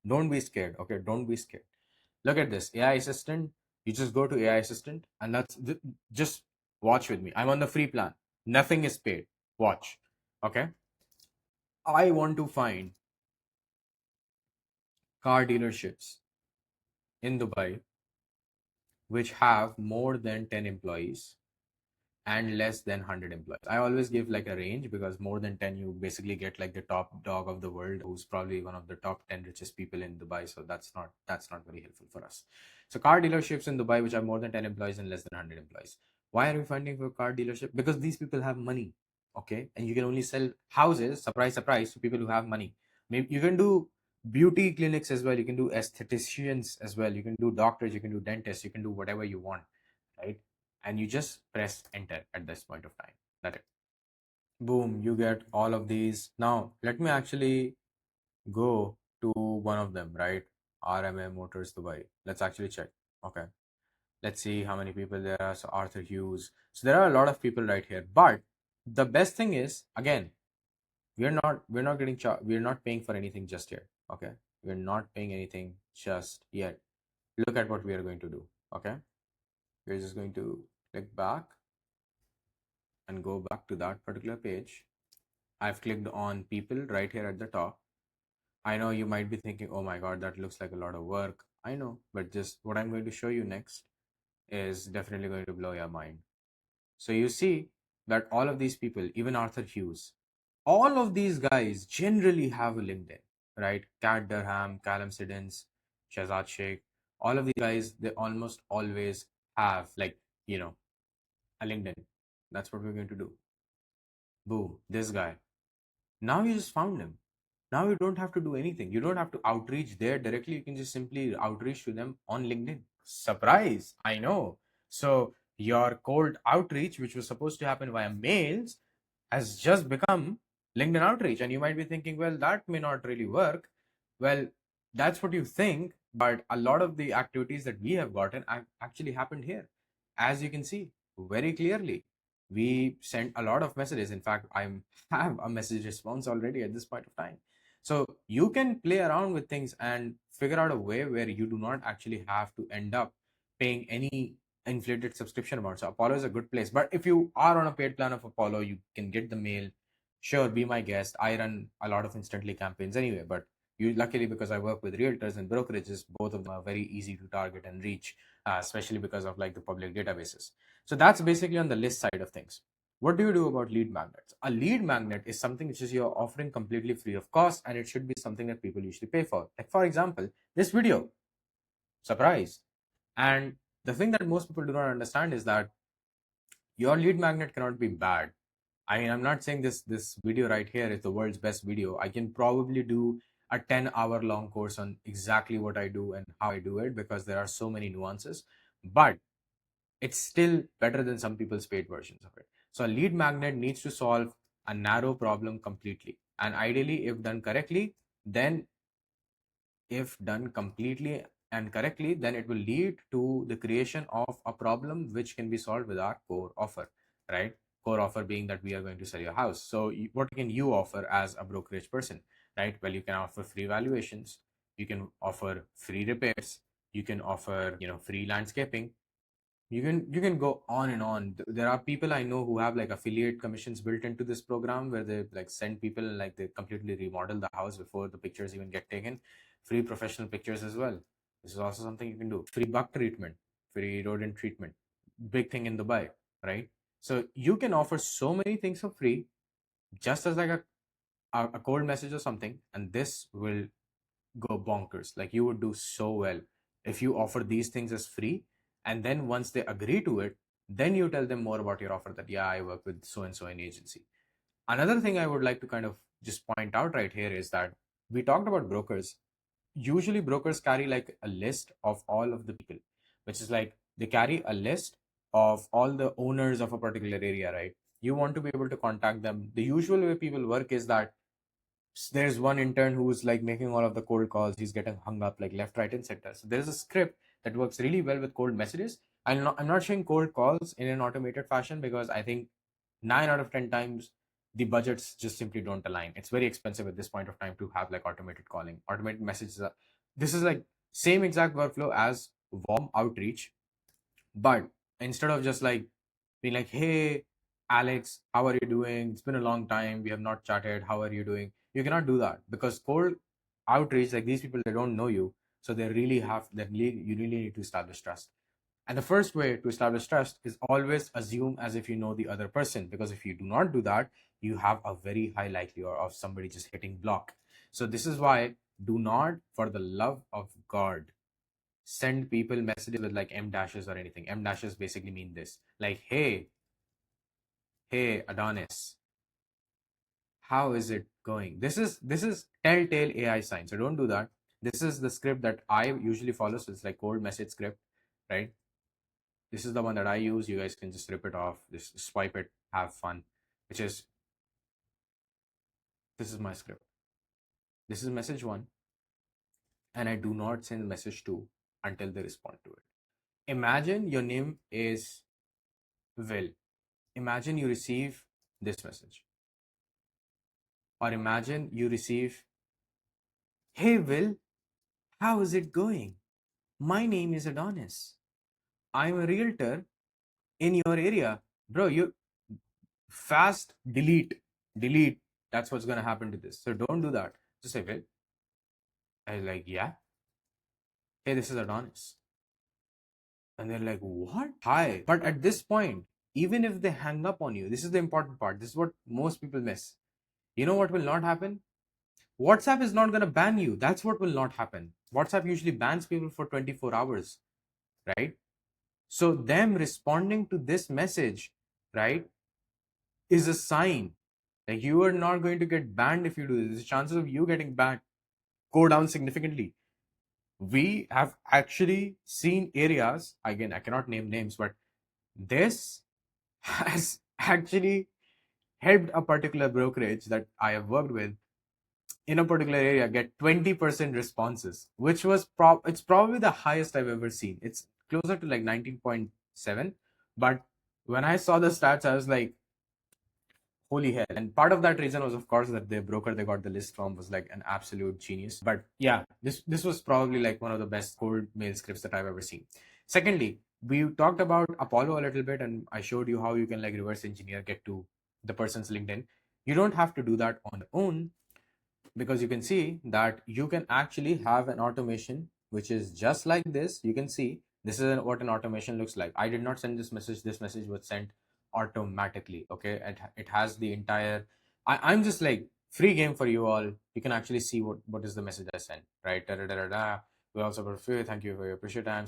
don't be scared. Okay. Don't be scared. Look at this AI assistant. You just go to AI assistant and just watch with me. I'm on the free plan. Nothing is paid. Watch. Okay. I want to find car dealerships in Dubai which have more than 10 employees and less than 100 employees. I always give like a range because more than 10, you basically get like the top dog of the world, who's probably one of the top 10 richest people in Dubai. So that's not very helpful for us. So car dealerships in Dubai, which have more than 10 employees and less than 100 employees. Why are we funding for car dealership? Because these people have money. Okay. And you can only sell houses, surprise, surprise, to people who have money. Maybe you can do beauty clinics as well. You can do aestheticians as well. You can do doctors, you can do dentists, you can do whatever you want, right? And you just press enter at this point of time. That's it. Boom, you get all of these. Now, let me actually go to one of them, right? RMA Motors Dubai. Let's actually check. Okay. Let's see how many people there are. So Arthur Hughes. So there are a lot of people right here. But the best thing is, again, we're not paying for anything just yet. Okay. We're not paying anything just yet. Look at what we are going to do. Okay. We're just going to click back and go back to that particular page. I've clicked on people right here at the top. I know you might be thinking, oh my God, that looks like a lot of work. I know, but just what I'm going to show you next is definitely going to blow your mind. So you see that all of these people, even Arthur Hughes, all of these guys generally have a LinkedIn, right? Kat Durham, Callum Siddons, Shahzad Sheikh, all of these guys, they almost always have like, a LinkedIn. That's what we're going to do. Boom, this guy. Now you just found him. Now you don't have to do anything. You don't have to outreach there directly. You can just simply outreach to them on LinkedIn. Surprise, I know. So your cold outreach, which was supposed to happen via mails, has just become LinkedIn outreach. And you might be thinking, well, that may not really work. Well, that's what you think, but a lot of the activities that we have gotten actually happened here. As you can see very clearly, we sent a lot of messages. In fact, I have a message response already at this point of time. So you can play around with things and figure out a way where you do not actually have to end up paying any inflated subscription amount. So Apollo is a good place. But if you are on a paid plan of Apollo, you can get the mail. Sure, be my guest. I run a lot of instantly campaigns anyway, but you luckily, because I work with realtors and brokerages, both of them are very easy to target and reach, especially because of like the public databases. So that's basically on the list side of things. What do you do about lead magnets? A lead magnet is something which is you're offering completely free of cost, and it should be something that people usually pay for. Like for example, this video, surprise. And the thing that most people do not understand is that your lead magnet cannot be bad. I mean, I'm not saying this video right here is the world's best video. I can probably do a 10-hour long course on exactly what I do and how I do it because there are so many nuances. But it's still better than some people's paid versions of it. So a lead magnet needs to solve a narrow problem completely. And ideally, if done completely and correctly, then it will lead to the creation of a problem which can be solved with our core offer, right? Core offer being that we are going to sell your house. So what can you offer as a brokerage person, right? Well, you can offer free valuations, you can offer free repairs, you can offer, free landscaping, You can go on and on. There are people I know who have like affiliate commissions built into this program where they like send people and like they completely remodel the house before the pictures even get taken. Free professional pictures as well. This is also something you can do. Free bug treatment, free rodent treatment. Big thing in Dubai, right? So you can offer so many things for free, just as like a cold message or something, and this will go bonkers. Like you would do so well if you offer these things as free, and then once they agree to it, then you tell them more about your offer that yeah, I work with so and so an agency. Another thing I would like to kind of just point out right here is that we talked about brokers. Usually brokers carry like a list of all of the people, which is like they carry a list of all the owners of a particular area, right? You want to be able to contact them. The usual way people work is that there's one intern who's like making all of the cold calls. He's getting hung up like left, right, and center. So there's a script that works really well with cold messages. I'm not showing cold calls in an automated fashion because I think 9 out of 10 times the budgets just simply don't align. It's very expensive at this point of time to have like automated calling, automated messages. This is like same exact workflow as warm outreach, but instead of just like being like, hey, Alex, how are you doing? It's been a long time. We have not chatted. How are you doing? You cannot do that because cold outreach, like these people, they don't know you. So you really need to establish trust. And the first way to establish trust is always assume as if you know the other person. Because if you do not do that, you have a very high likelihood of somebody just hitting block. So this is why do not, for the love of God, send people messages with like M dashes or anything. M dashes basically mean this, like, hey, Adonis, how is it going? This is telltale AI sign. So don't do that. This is the script that I usually follow. So it's like cold message script, right? This is the one that I use. You guys can just rip it off, just swipe it, have fun. Which is this is my script. This is message one, and I do not send message two until they respond to it. Imagine your name is Will. Imagine you receive this message. Or imagine you receive, hey Will, how is it going? My name is Adonis. I'm a realtor in your area. Bro, you fast delete. That's what's gonna happen to this. So don't do that. Just say, Will. I was like, yeah. Hey, this is Adonis. And they're like, what? Hi. But at this point, even if they hang up on you, this is the important part. This is what most people miss. You know what will not happen? WhatsApp is not going to ban you. That's what will not happen. WhatsApp usually bans people for 24 hours, right? So, them responding to this message, right, is a sign that you are not going to get banned if you do this. The chances of you getting banned go down significantly. We have actually seen areas, again, I cannot name names, but this has actually helped a particular brokerage that I have worked with in a particular area get 20% responses, which was it's probably the highest I've ever seen. It's closer to like 19.7. But when I saw the stats, I was like, holy hell. And part of that reason was, of course, that the broker they got the list from was like an absolute genius. But yeah, this was probably like one of the best cold mail scripts that I've ever seen. Secondly, we talked about Apollo a little bit, and I showed you how you can like reverse engineer, get to the person's LinkedIn. You don't have to do that on your own, because you can see that you can actually have an automation which is just like this. You can see this is what an automation looks like. I did not send this message. This message was sent automatically. Okay, it has the entire I'm just like free game for you all. You can actually see what is the message I sent, right? Da, da, da, da, da. We also prefer, thank you for your precious time.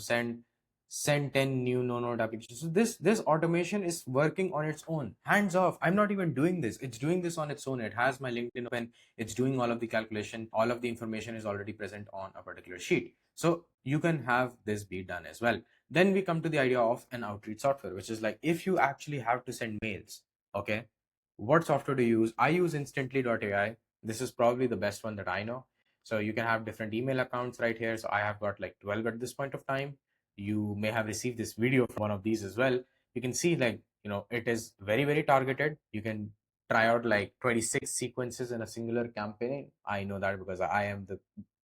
Send 10 new no node applications. So this automation is working on its own, hands off. I'm not even doing this. It's doing this on its own. It has my LinkedIn open. It's doing all of the calculation. All of the information is already present on a particular sheet. So you can have this be done as well. Then we come to the idea of an outreach software, which is like if you actually have to send mails, okay, what software to use? I use instantly.ai. This is probably the best one that I know. So you can have different email accounts right here. So I have got like 12 at this point of time. You may have received this video from one of these as well. You can see like, it is very, very targeted. You can try out like 26 sequences in a singular campaign. I know that because I am the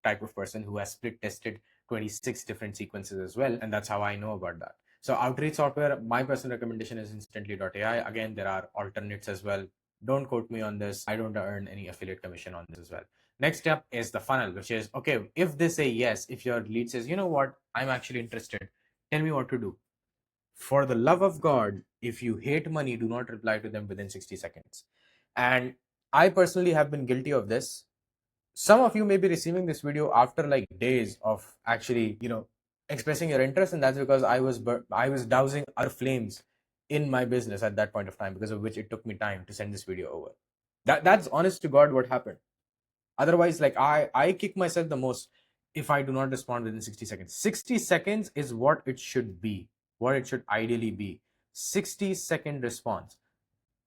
type of person who has split tested 26 different sequences as well. And that's how I know about that. So outreach software, my personal recommendation is instantly.ai. Again, there are alternates as well. Don't quote me on this. I don't earn any affiliate commission on this as well. Next step is the funnel, which is, okay, if they say yes, if your lead says, you know what, I'm actually interested, tell me what to do. For the love of God, if you hate money, do not reply to them within 60 seconds. And I personally have been guilty of this. Some of you may be receiving this video after like days of actually, expressing your interest, and that's because I was dousing other flames in my business at that point of time, because of which it took me time to send this video over. That's honest to God what happened. Otherwise, like I kick myself the most if I do not respond within 60 seconds. 60 seconds is what it should be, what it should ideally be. 60-second response,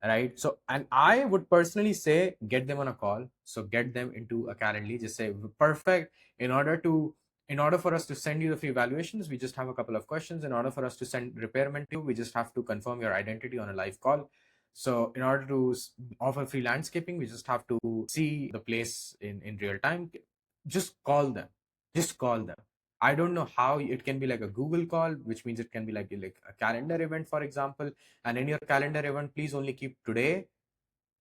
right? So, and I would personally say get them on a call. So get them into a Calendly. Just say, perfect. In order for us to send you the free evaluations, we just have a couple of questions. In order for us to send repairment to you, we just have to confirm your identity on a live call. So in order to offer free landscaping, we just have to see the place in real time. Just call them. Just call them. I don't know how it can be like a Google call, which means it can be like a calendar event, for example. And in your calendar event, please only keep today,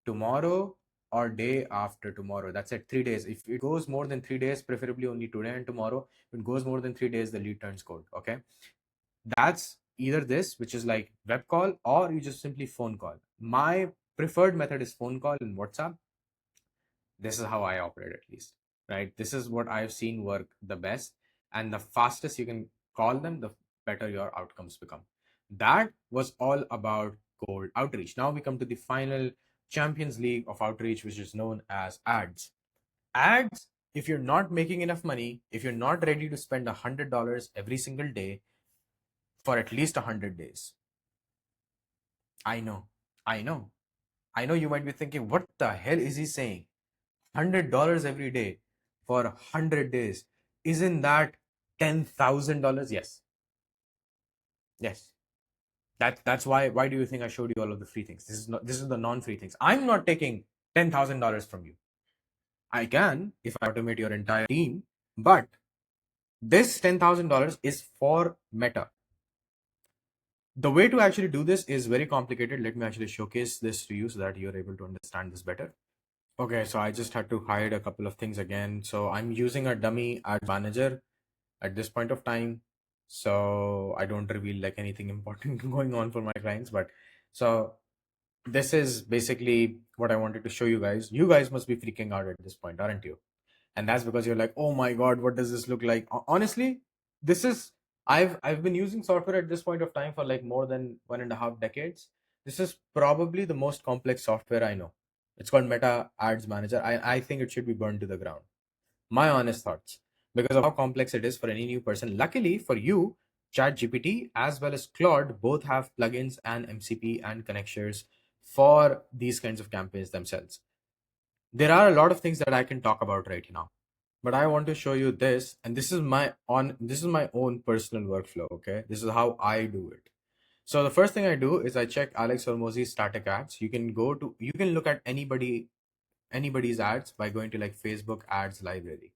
tomorrow, or day after tomorrow. That's it, 3 days. If it goes more than 3 days, preferably only today and tomorrow. If it goes more than 3 days, the lead turns cold. Okay. That's either this, which is like web call, or you just simply phone call. My preferred method is phone call in WhatsApp. This is how I operate, at least, right? This is what I've seen work the best. And the fastest you can call them, the better your outcomes become. That was all about cold outreach. Now we come to the final Champions League of outreach, which is known as ads. Ads, if you're not making enough money, if you're not ready to spend $100 every single day for at least 100 days, I know, I know, I know you might be thinking, what the hell is he saying? $100 every day for 100 days. Isn't that $10,000? Yes. Yes. That's why do you think I showed you all of the free things? This is the non-free things. I'm not taking $10,000 from you. I can if I automate your entire team, but this $10,000 is for Meta. The way to actually do this is very complicated. Let me actually showcase this to you so that you're able to understand this better. Okay, so I just had to hide a couple of things again. So I'm using a dummy ad manager at this point of time. So I don't reveal like anything important going on for my clients. But so this is basically what I wanted to show you guys. You guys must be freaking out at this point, aren't you? And that's because you're like, oh my God, what does this look like? Honestly, this is I've been using software at this point of time for like more than 1.5 decades. This is probably the most complex software I know. It's called Meta Ads Manager. I think it should be burned to the ground. My honest thoughts, because of how complex it is for any new person. Luckily for you, ChatGPT as well as Claude both have plugins and MCP and connectors for these kinds of campaigns themselves. There are a lot of things that I can talk about right now, but I want to show you this, and this is my own personal workflow. Okay, this is how I do it. So the first thing I do is I check Alex Hormozy's static ads. You can look at anybody's ads by going to like Facebook ads library.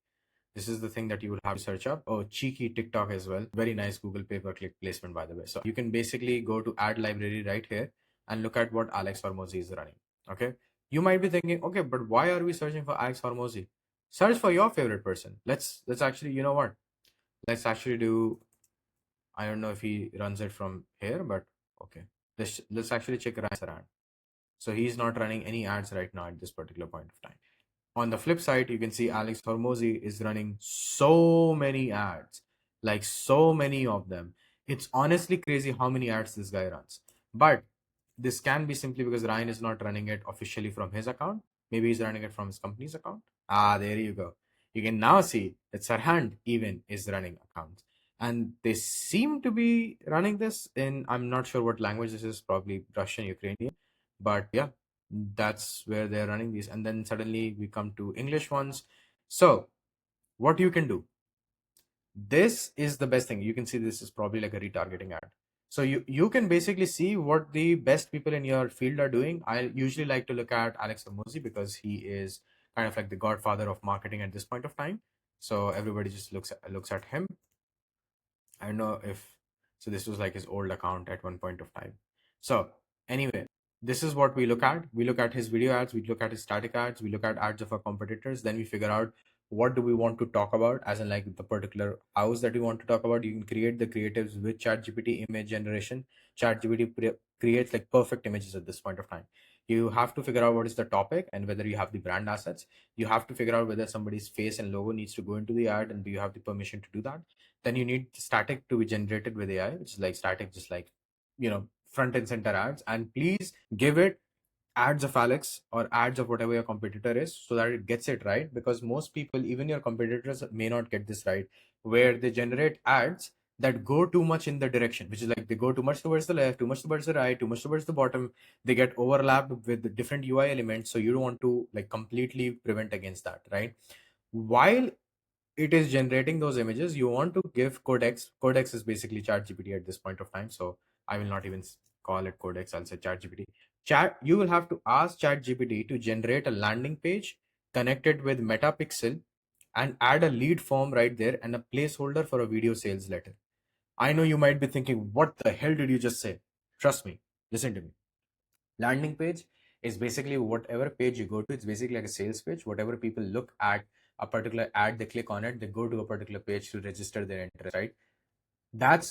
This is the thing that you will have to search up. Oh, cheeky TikTok as well. Very nice Google pay-per-click placement, by the way. So you can basically go to ad library right here and look at what Alex Hormozy is running. Okay. You might be thinking, okay, but why are we searching for Alex Hormozy? Search for your favorite person. Let's actually, you know what? Let's actually do. I don't know if he runs it from here, but okay. Let's actually check Ryan Saran. So he's not running any ads right now at this particular point of time. On the flip side, you can see Alex Hormozy is running so many ads, like so many of them. It's honestly crazy how many ads this guy runs. But this can be simply because Ryan is not running it officially from his account. Maybe he's running it from his company's account. Ah, there you go. You can now see that Sarhand even is running accounts. And they seem to be running this in, I'm not sure what language this is, probably Russian, Ukrainian. But yeah, that's where they're running these. And then suddenly we come to English ones. So what you can do, this is the best thing. You can see this is probably like a retargeting ad. So you can basically see what the best people in your field are doing. I usually like to look at Alex Hormozy because he is kind of like the godfather of marketing at this point of time. So everybody just looks at him. I don't know if So this was like his old account at one point of time. So anyway, this is what we look at. We look at his video ads, we look at his static ads, we look at ads of our competitors, then we figure out what do we want to talk about, as in like the particular house that we want to talk about. You can create the creatives with ChatGPT image generation. ChatGPT creates like perfect images at this point of time. You have to figure out what is the topic and whether you have the brand assets. You have to figure out whether somebody's face and logo needs to go into the ad and do you have the permission to do that. Then you need static to be generated with AI, which is like static, just like, front and center ads. And please give it ads of Alex or ads of whatever your competitor is so that it gets it right. Because most people, even your competitors, may not get this right, where they generate ads that go too much in the direction, which is like they go too much towards the left, too much towards the right, too much towards the bottom. They get overlapped with the different UI elements. So you don't want to like completely prevent against that, right? While it is generating those images, you want to give codex. Codex is basically ChatGPT at this point of time. So I will not even call it codex. I'll say ChatGPT. You will have to ask ChatGPT to generate a landing page connected with Metapixel and add a lead form right there and a placeholder for a video sales letter. I know you might be thinking, what the hell did you just say? Trust me, listen to me. Landing page is basically whatever page you go to. It's basically like a sales page. Whatever people look at a particular ad, they click on it, they go to a particular page to register their interest, right? That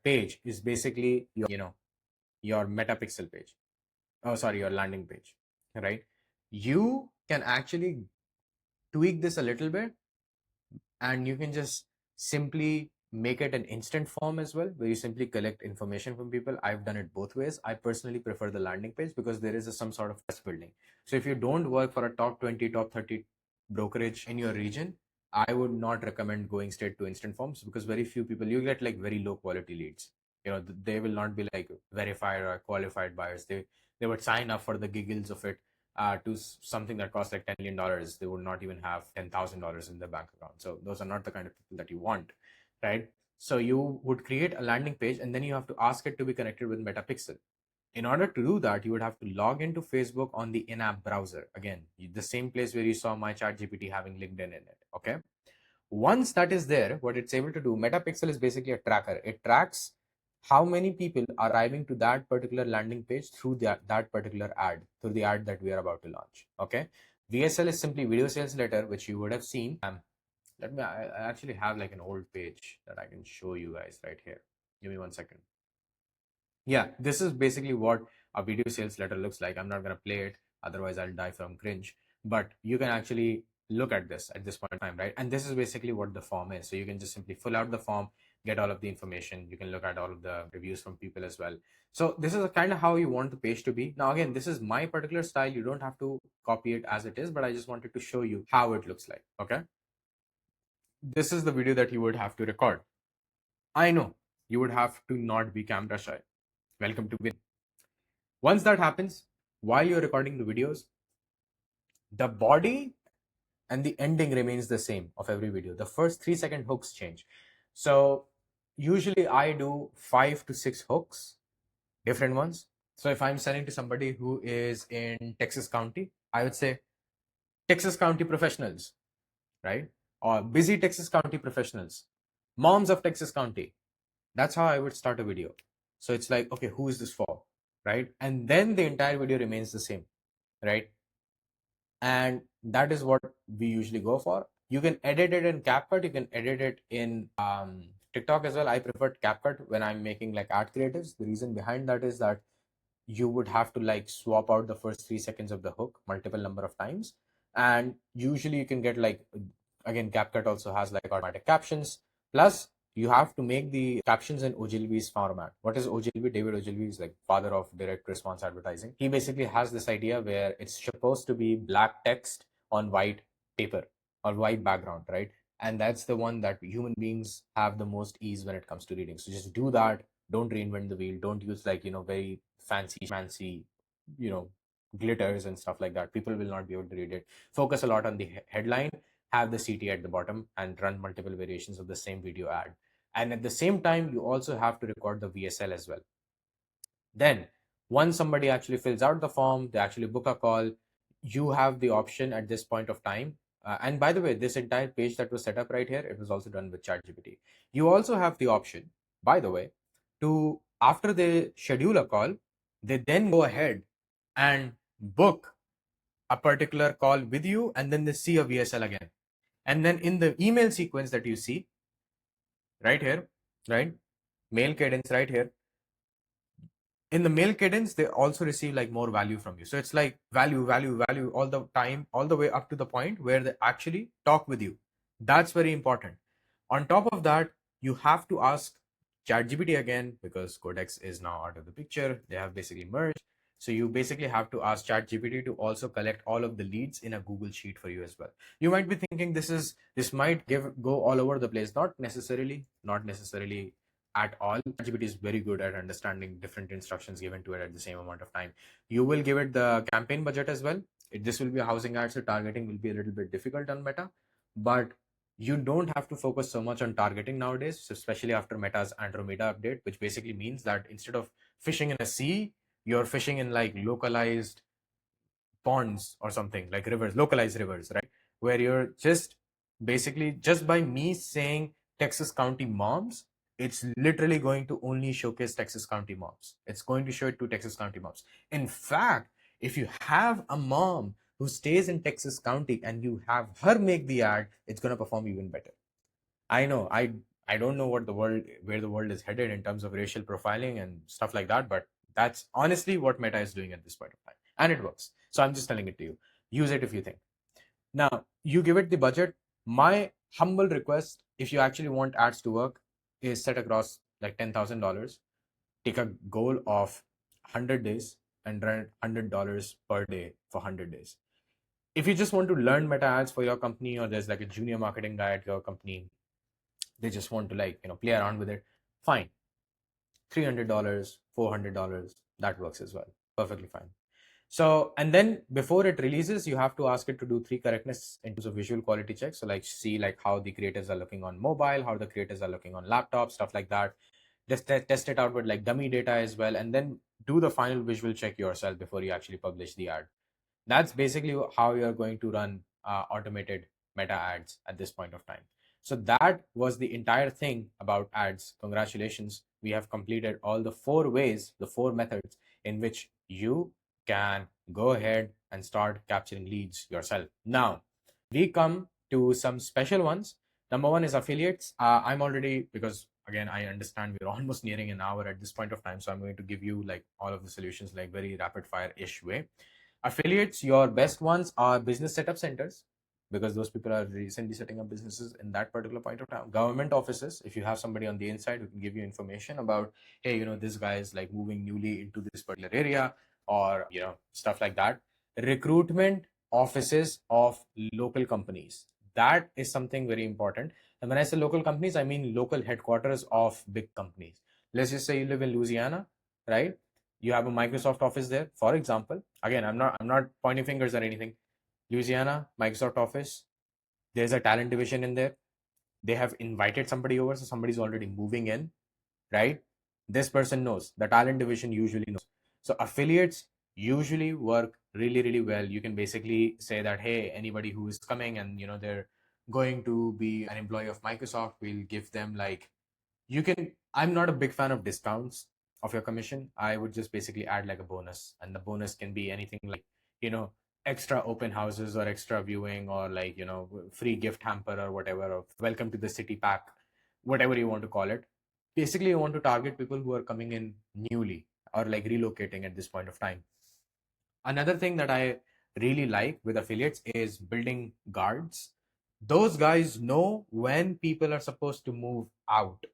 page is basically your Metapixel page. Oh, sorry, your landing page, right? You can actually tweak this a little bit, and you can just simply make it an instant form as well, where you simply collect information from people. I've done it both ways. I personally prefer the landing page because there is some sort of trust building. So if you don't work for a top 20, top 30 brokerage in your region, I would not recommend going straight to instant forms, because very few people, you get like very low quality leads. They will not be like verified or qualified buyers. They would sign up for the giggles of it, to something that costs like $10 million. They would not even have $10,000 in their bank account. So those are not the kind of people that you want, right? So you would create a landing page, and then you have to ask it to be connected with Metapixel. In order to do that, you would have to log into Facebook on the in-app browser. Again, the same place where you saw my ChatGPT having LinkedIn in it. Okay. Once that is there, what it's able to do, Metapixel is basically a tracker. It tracks how many people are arriving to that particular landing page through that particular ad, through the ad that we are about to launch. Okay. VSL is simply video sales letter, which you would have seen. I actually have like an old page that I can show you guys right here. Give me 1 second. Yeah, this is basically what a video sales letter looks like. I'm not going to play it, otherwise I'll die from cringe. But you can actually look at this at this point in time, right? And this is basically what the form is. So you can just simply fill out the form, get all of the information. You can look at all of the reviews from people as well. So this is kind of how you want the page to be. Now, again, this is my particular style. You don't have to copy it as it is, but I just wanted to show you how it looks like. Okay. This is the video that you would have to record. I know you would have to not be camera shy. Welcome to Win. Once that happens, while you're recording the videos, the body and the ending remains the same of every video. The first 3-second hooks change. So usually I do 5 to 6 hooks, different ones. So if I'm selling to somebody who is in Texas County, I would say Texas County professionals, right? Or busy Texas County professionals, moms of Texas County. That's how I would start a video. So it's like, okay, who is this for? Right? And then the entire video remains the same, right? And that is what we usually go for. You can edit it in CapCut. You can edit it in TikTok as well. I prefer CapCut when I'm making like art creatives. The reason behind that is that you would have to like swap out the first 3 seconds of the hook multiple number of times. And usually you can get like, again, CapCut also has like automatic captions. Plus, you have to make the captions in Ogilvy's format. What is Ogilvy? David Ogilvy is like father of direct response advertising. He basically has this idea where it's supposed to be black text on white paper or white background, right? And that's the one that human beings have the most ease when it comes to reading. So just do that. Don't reinvent the wheel. Don't use like, very fancy, glitters and stuff like that. People will not be able to read it. Focus a lot on the headline, have the CT at the bottom, and run multiple variations of the same video ad. And at the same time, you also have to record the VSL as well. Then, once somebody actually fills out the form, they actually book a call, you have the option at this point of time. And by the way, this entire page that was set up right here, it was also done with ChatGPT. You also have the option by the way, to after they schedule a call, they then go ahead and book a particular call with you, and then they see a VSL again. And then in the email sequence that you see right here, right, mail cadence right here, in the mail cadence, they also receive like more value from you. So it's like value, value, value all the time, all the way up to the point where they actually talk with you. That's very important. On top of that, you have to ask ChatGPT again, because Codex is now out of the picture. They have basically merged. So you basically have to ask ChatGPT to also collect all of the leads in a Google Sheet for you as well. You might be thinking this might go all over the place. Not necessarily at all. ChatGPT is very good at understanding different instructions given to it at the same amount of time. You will give it the campaign budget as well. This will be a housing ad, so targeting will be a little bit difficult on Meta, but you don't have to focus so much on targeting nowadays, so especially after Meta's Andromeda update, which basically means that instead of fishing in a sea, you're fishing in like localized ponds or something, like rivers, localized rivers, right? Where you're just basically, just by me saying Texas County moms, it's literally going to only showcase Texas County moms. It's going to show it to Texas County moms. In fact, if you have a mom who stays in Texas County and you have her make the ad, it's going to perform even better. I know I don't know where the world is headed in terms of racial profiling and stuff like that, but that's honestly what Meta is doing at this point of time, and it works. So I'm just telling it to you. Use it if you think. Now you give it the budget. My humble request, if you actually want ads to work, is set across like $10,000. Take a goal of 100 days and run $100 per day for 100 days. If you just want to learn Meta ads for your company, or there's like a junior marketing guy at your company, they just want to like play around with it, fine. $300, $400, that works as well, perfectly fine. So, and then before it releases, you have to ask it to do 3 correctness in terms of visual quality checks. So like see like how the creators are looking on mobile, how the creators are looking on laptop, stuff like that. Just test it out with like dummy data as well, and then do the final visual check yourself before you actually publish the ad. That's basically how you're going to run automated Meta ads at this point of time. So that was the entire thing about ads. Congratulations. We have completed all the 4 ways, the 4 methods in which you can go ahead and start capturing leads yourself. Now, we come to some special ones. Number one is affiliates. I'm already, because again, I understand we're almost nearing an hour at this point of time. So I'm going to give you like all of the solutions like very rapid fire-ish way. Affiliates, your best ones are business setup centers, because those people are recently setting up businesses in that particular point of time. Government offices, if you have somebody on the inside who can give you information about, hey, this guy is like moving newly into this particular area, or stuff like that. Recruitment offices of local companies, that is something very important. And when I say local companies, I mean local headquarters of big companies. Let's just say you live in Louisiana, right? You have a Microsoft office there, for example. Again, I'm not pointing fingers or anything. Louisiana, Microsoft office, there's a talent division in there. They have invited somebody over, so somebody's already moving in, right? This person knows, the talent division usually knows. So affiliates usually work really, really well. You can basically say that, hey, anybody who is coming and they're going to be an employee of Microsoft, we'll give them like, I'm not a big fan of discounts of your commission. I would just basically add like a bonus, and the bonus can be anything like extra open houses or extra viewing, or like free gift hamper or whatever, or welcome to the city pack, whatever you want to call it. Basically, you want to target people who are coming in newly or like relocating at this point of time. Another thing that I really like with affiliates is building guards. Those guys know when people are supposed to move out,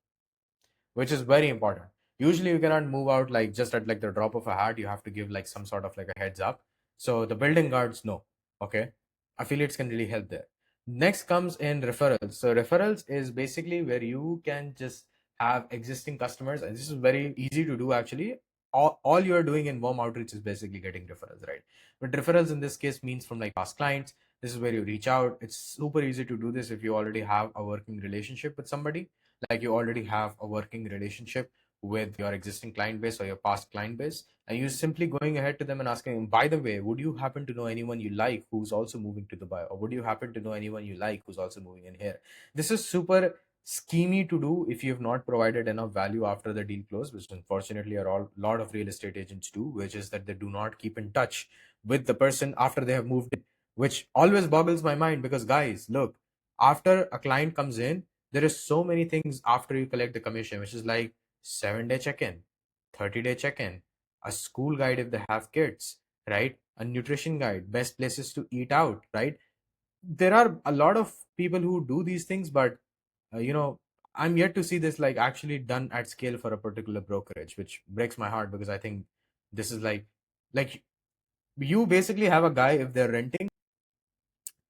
which is very important. Usually you cannot move out like just at like the drop of a hat. You have to give like some sort of like a heads up. So the building guards know. Okay. Affiliates can really help there. Next comes in referrals. So referrals is basically where you can just have existing customers, and this is very easy to do actually. All you're doing in warm outreach is basically getting referrals, right? But referrals in this case means from like past clients. This is where you reach out. It's super easy to do this if you already have a working relationship with somebody, like you already have a working relationship with your existing client base or your past client base, and you're simply going ahead to them and asking, by the way, would you happen to know anyone you like who's also moving to Dubai, or would you happen to know anyone you like who's also moving in here? This is super schemy to do if you have not provided enough value after the deal close, which unfortunately are all lot of real estate agents do, which is that they do not keep in touch with the person after they have moved in, which always boggles my mind because guys, look, after a client comes in, there is so many things after you collect the commission, which is like 7-day check-in, 30-day check-in, a school guide if they have kids, right? A nutrition guide, best places to eat out, right? There are a lot of people who do these things, but you know, I'm yet to see this like actually done at scale for a particular brokerage, which breaks my heart because I think this is like you basically have a guy, if they're renting,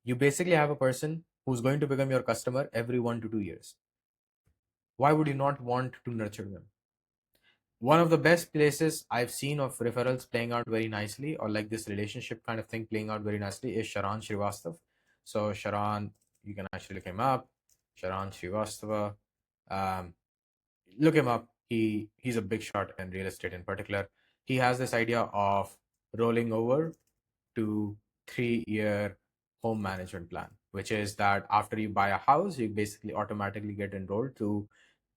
you basically have a person who's going to become your customer every 1 to 2 years. Why would you not want to nurture them? One of the best places I've seen of referrals playing out very nicely, or like this relationship kind of thing playing out very nicely, is Sharan Srivastav. So Sharan, you can actually look him up. Sharan Srivastava. Um, Look him up. He's a big shot in real estate in particular. He has this idea of rolling over to 3 year home management plan, which is that after you buy a house, you basically automatically get enrolled to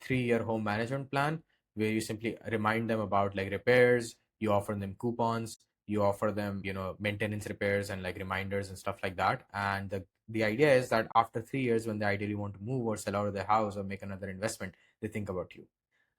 3 year home management plan, where you simply remind them about like repairs, you offer them coupons, you offer them, maintenance repairs and like reminders and stuff like that. And the idea is that after 3 years, when they ideally want to move or sell out of their house or make another investment, they think about you,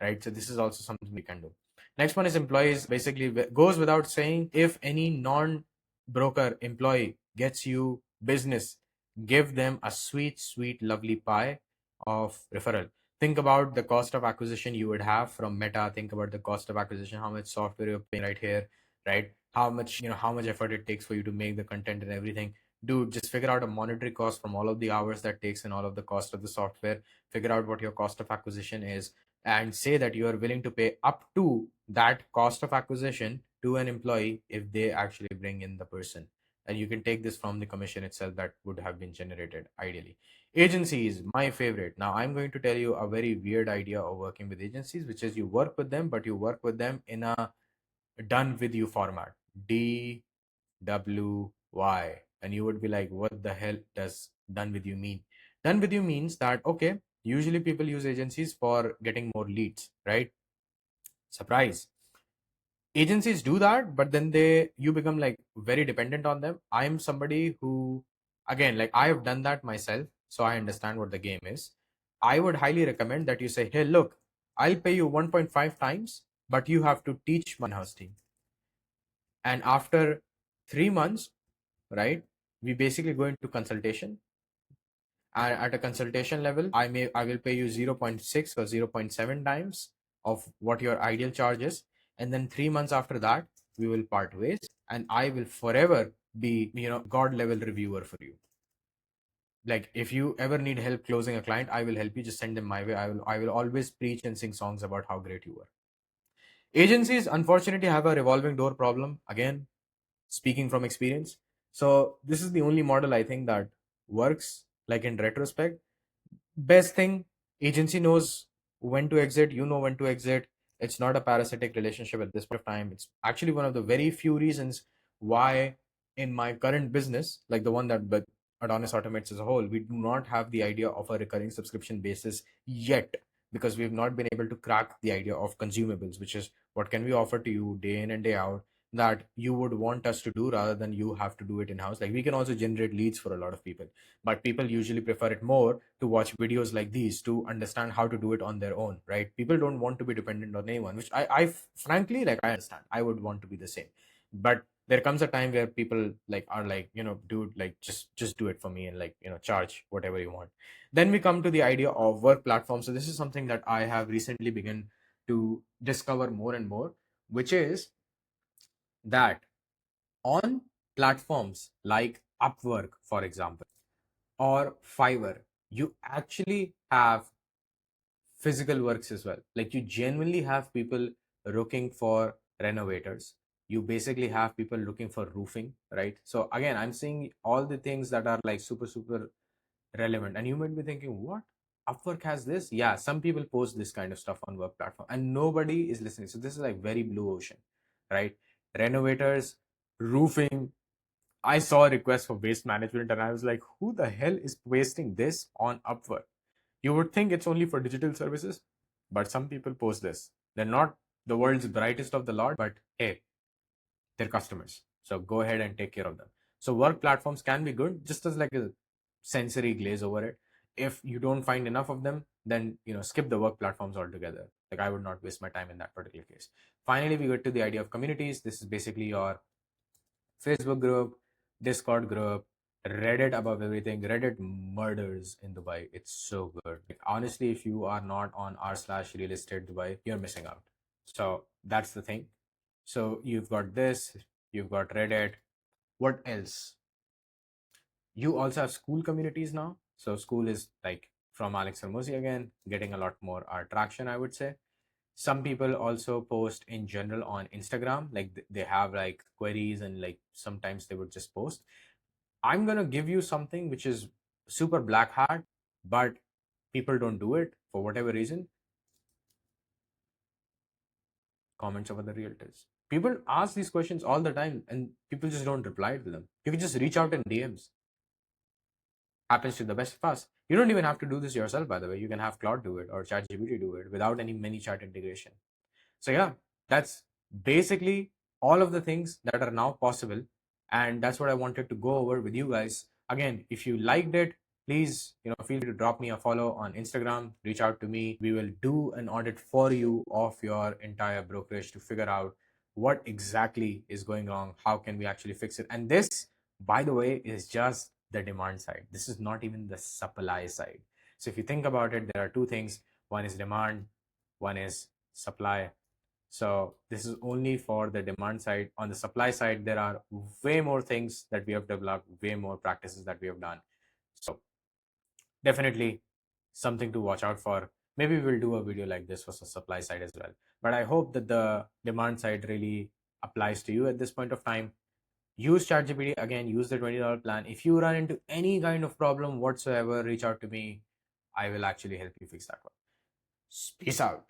right? So this is also something we can do. Next one is employees. Basically, goes without saying, if any non-broker employee gets you business, give them a sweet, sweet, lovely pie of referral. Think about the cost of acquisition you would have from Meta. Think about the cost of acquisition, how much software you're paying right here, right? How much effort it takes for you to make the content and everything. Dude, just figure out a monetary cost from all of the hours that takes and all of the cost of the software. Figure out what your cost of acquisition is and say that you are willing to pay up to that cost of acquisition to an employee if they actually bring in the person. And you can take this from the commission itself that would have been generated ideally. Agencies, my favorite. Now, I'm going to tell you a very weird idea of working with agencies, which is you work with them, but you work with them in a done with you format. DWY. And you would be like, what the hell does done with you mean? Done with you means that, okay, usually people use agencies for getting more leads, right? Surprise. Agencies do that, but then you become like very dependent on them. I'm somebody who, again, like I have done that myself, so I understand what the game is. I would highly recommend that you say, hey, look, I'll pay you 1.5 times, but you have to teach my in-house team. And after 3 months, right, we basically go into consultation. And at a consultation level, I will pay you 0.6 or 0.7 times of what your ideal charge is. And then 3 months after that, we will part ways, and I will forever be, God level reviewer for you. Like if you ever need help closing a client, I will help you. Just send them my way. I will always preach and sing songs about how great you are. Agencies unfortunately have a revolving door problem, again, speaking from experience. So this is the only model I think that works, like in retrospect. Best thing, agency knows when to exit, you know when to exit. It's not a parasitic relationship at this point of time. It's actually one of the very few reasons why in my current business, like the one that but Adonis automates as a whole, we do not have the idea of a recurring subscription basis yet, because we've not been able to crack the idea of consumables, which is what can we offer to you day in and day out that you would want us to do rather than you have to do it in house. Like we can also generate leads for a lot of people, but people usually prefer it more to watch videos like these to understand how to do it on their own, right? People don't want to be dependent on anyone, which I frankly, like, I understand. I would want to be the same, but there comes a time where people like are like, dude, like just do it for me and like, charge whatever you want. Then we come to the idea of work platforms. So this is something that I have recently begun to discover more and more, which is that on platforms like Upwork, for example, or Fiverr, you actually have physical works as well. Like you genuinely have people looking for renovators. You basically have people looking for roofing, right? So again, I'm seeing all the things that are like super, super relevant. And you might be thinking, what? Upwork has this? Yeah, some people post this kind of stuff on work platform and nobody is listening. So this is like very blue ocean, right? Renovators, roofing. I saw a request for waste management and I was like, who the hell is wasting this on Upwork? You would think it's only for digital services, but some people post this. They're not the world's brightest of the lot, but hey, they're customers. So go ahead and take care of them. So work platforms can be good, just as like a sensory glaze over it. If you don't find enough of them, then skip the work platforms altogether. Like I would not waste my time in that particular case. Finally, we get to the idea of communities. This is basically your Facebook group, Discord group, Reddit above everything. Reddit murders in Dubai. It's so good. Like, honestly, if you are not on r/real estate Dubai, you're missing out. So that's the thing. So you've got this, you've got Reddit. What else? You also have school communities now. So school is like from Alex Hermosi again, getting a lot more traction, I would say. Some people also post in general on Instagram, like they have like queries and like sometimes they would just post. I'm gonna give you something which is super black hat, but people don't do it for whatever reason. Comments of other realtors. People ask these questions all the time and people just don't reply to them. You can just reach out in DMs. Happens to the best of us. You don't even have to do this yourself, by the way. You can have Claude do it or ChatGPT do it without any many chat integration. So yeah, that's basically all of the things that are now possible. And that's what I wanted to go over with you guys. Again, if you liked it, please, feel free to drop me a follow on Instagram, reach out to me. We will do an audit for you of your entire brokerage to figure out what exactly is going wrong. How can we actually fix it? And this, by the way, is just the demand side. This is not even the supply side. So if you think about it, there are two things. One is demand, one is supply. So this is only for the demand side. On the supply side, there are way more things that we have developed, way more practices that we have done. So definitely something to watch out for. Maybe we'll do a video like this for the supply side as well. But I hope that the demand side really applies to you at this point of time. Use ChatGPT again, use the $20 plan. If you run into any kind of problem whatsoever, reach out to me. I will actually help you fix that one. Peace out.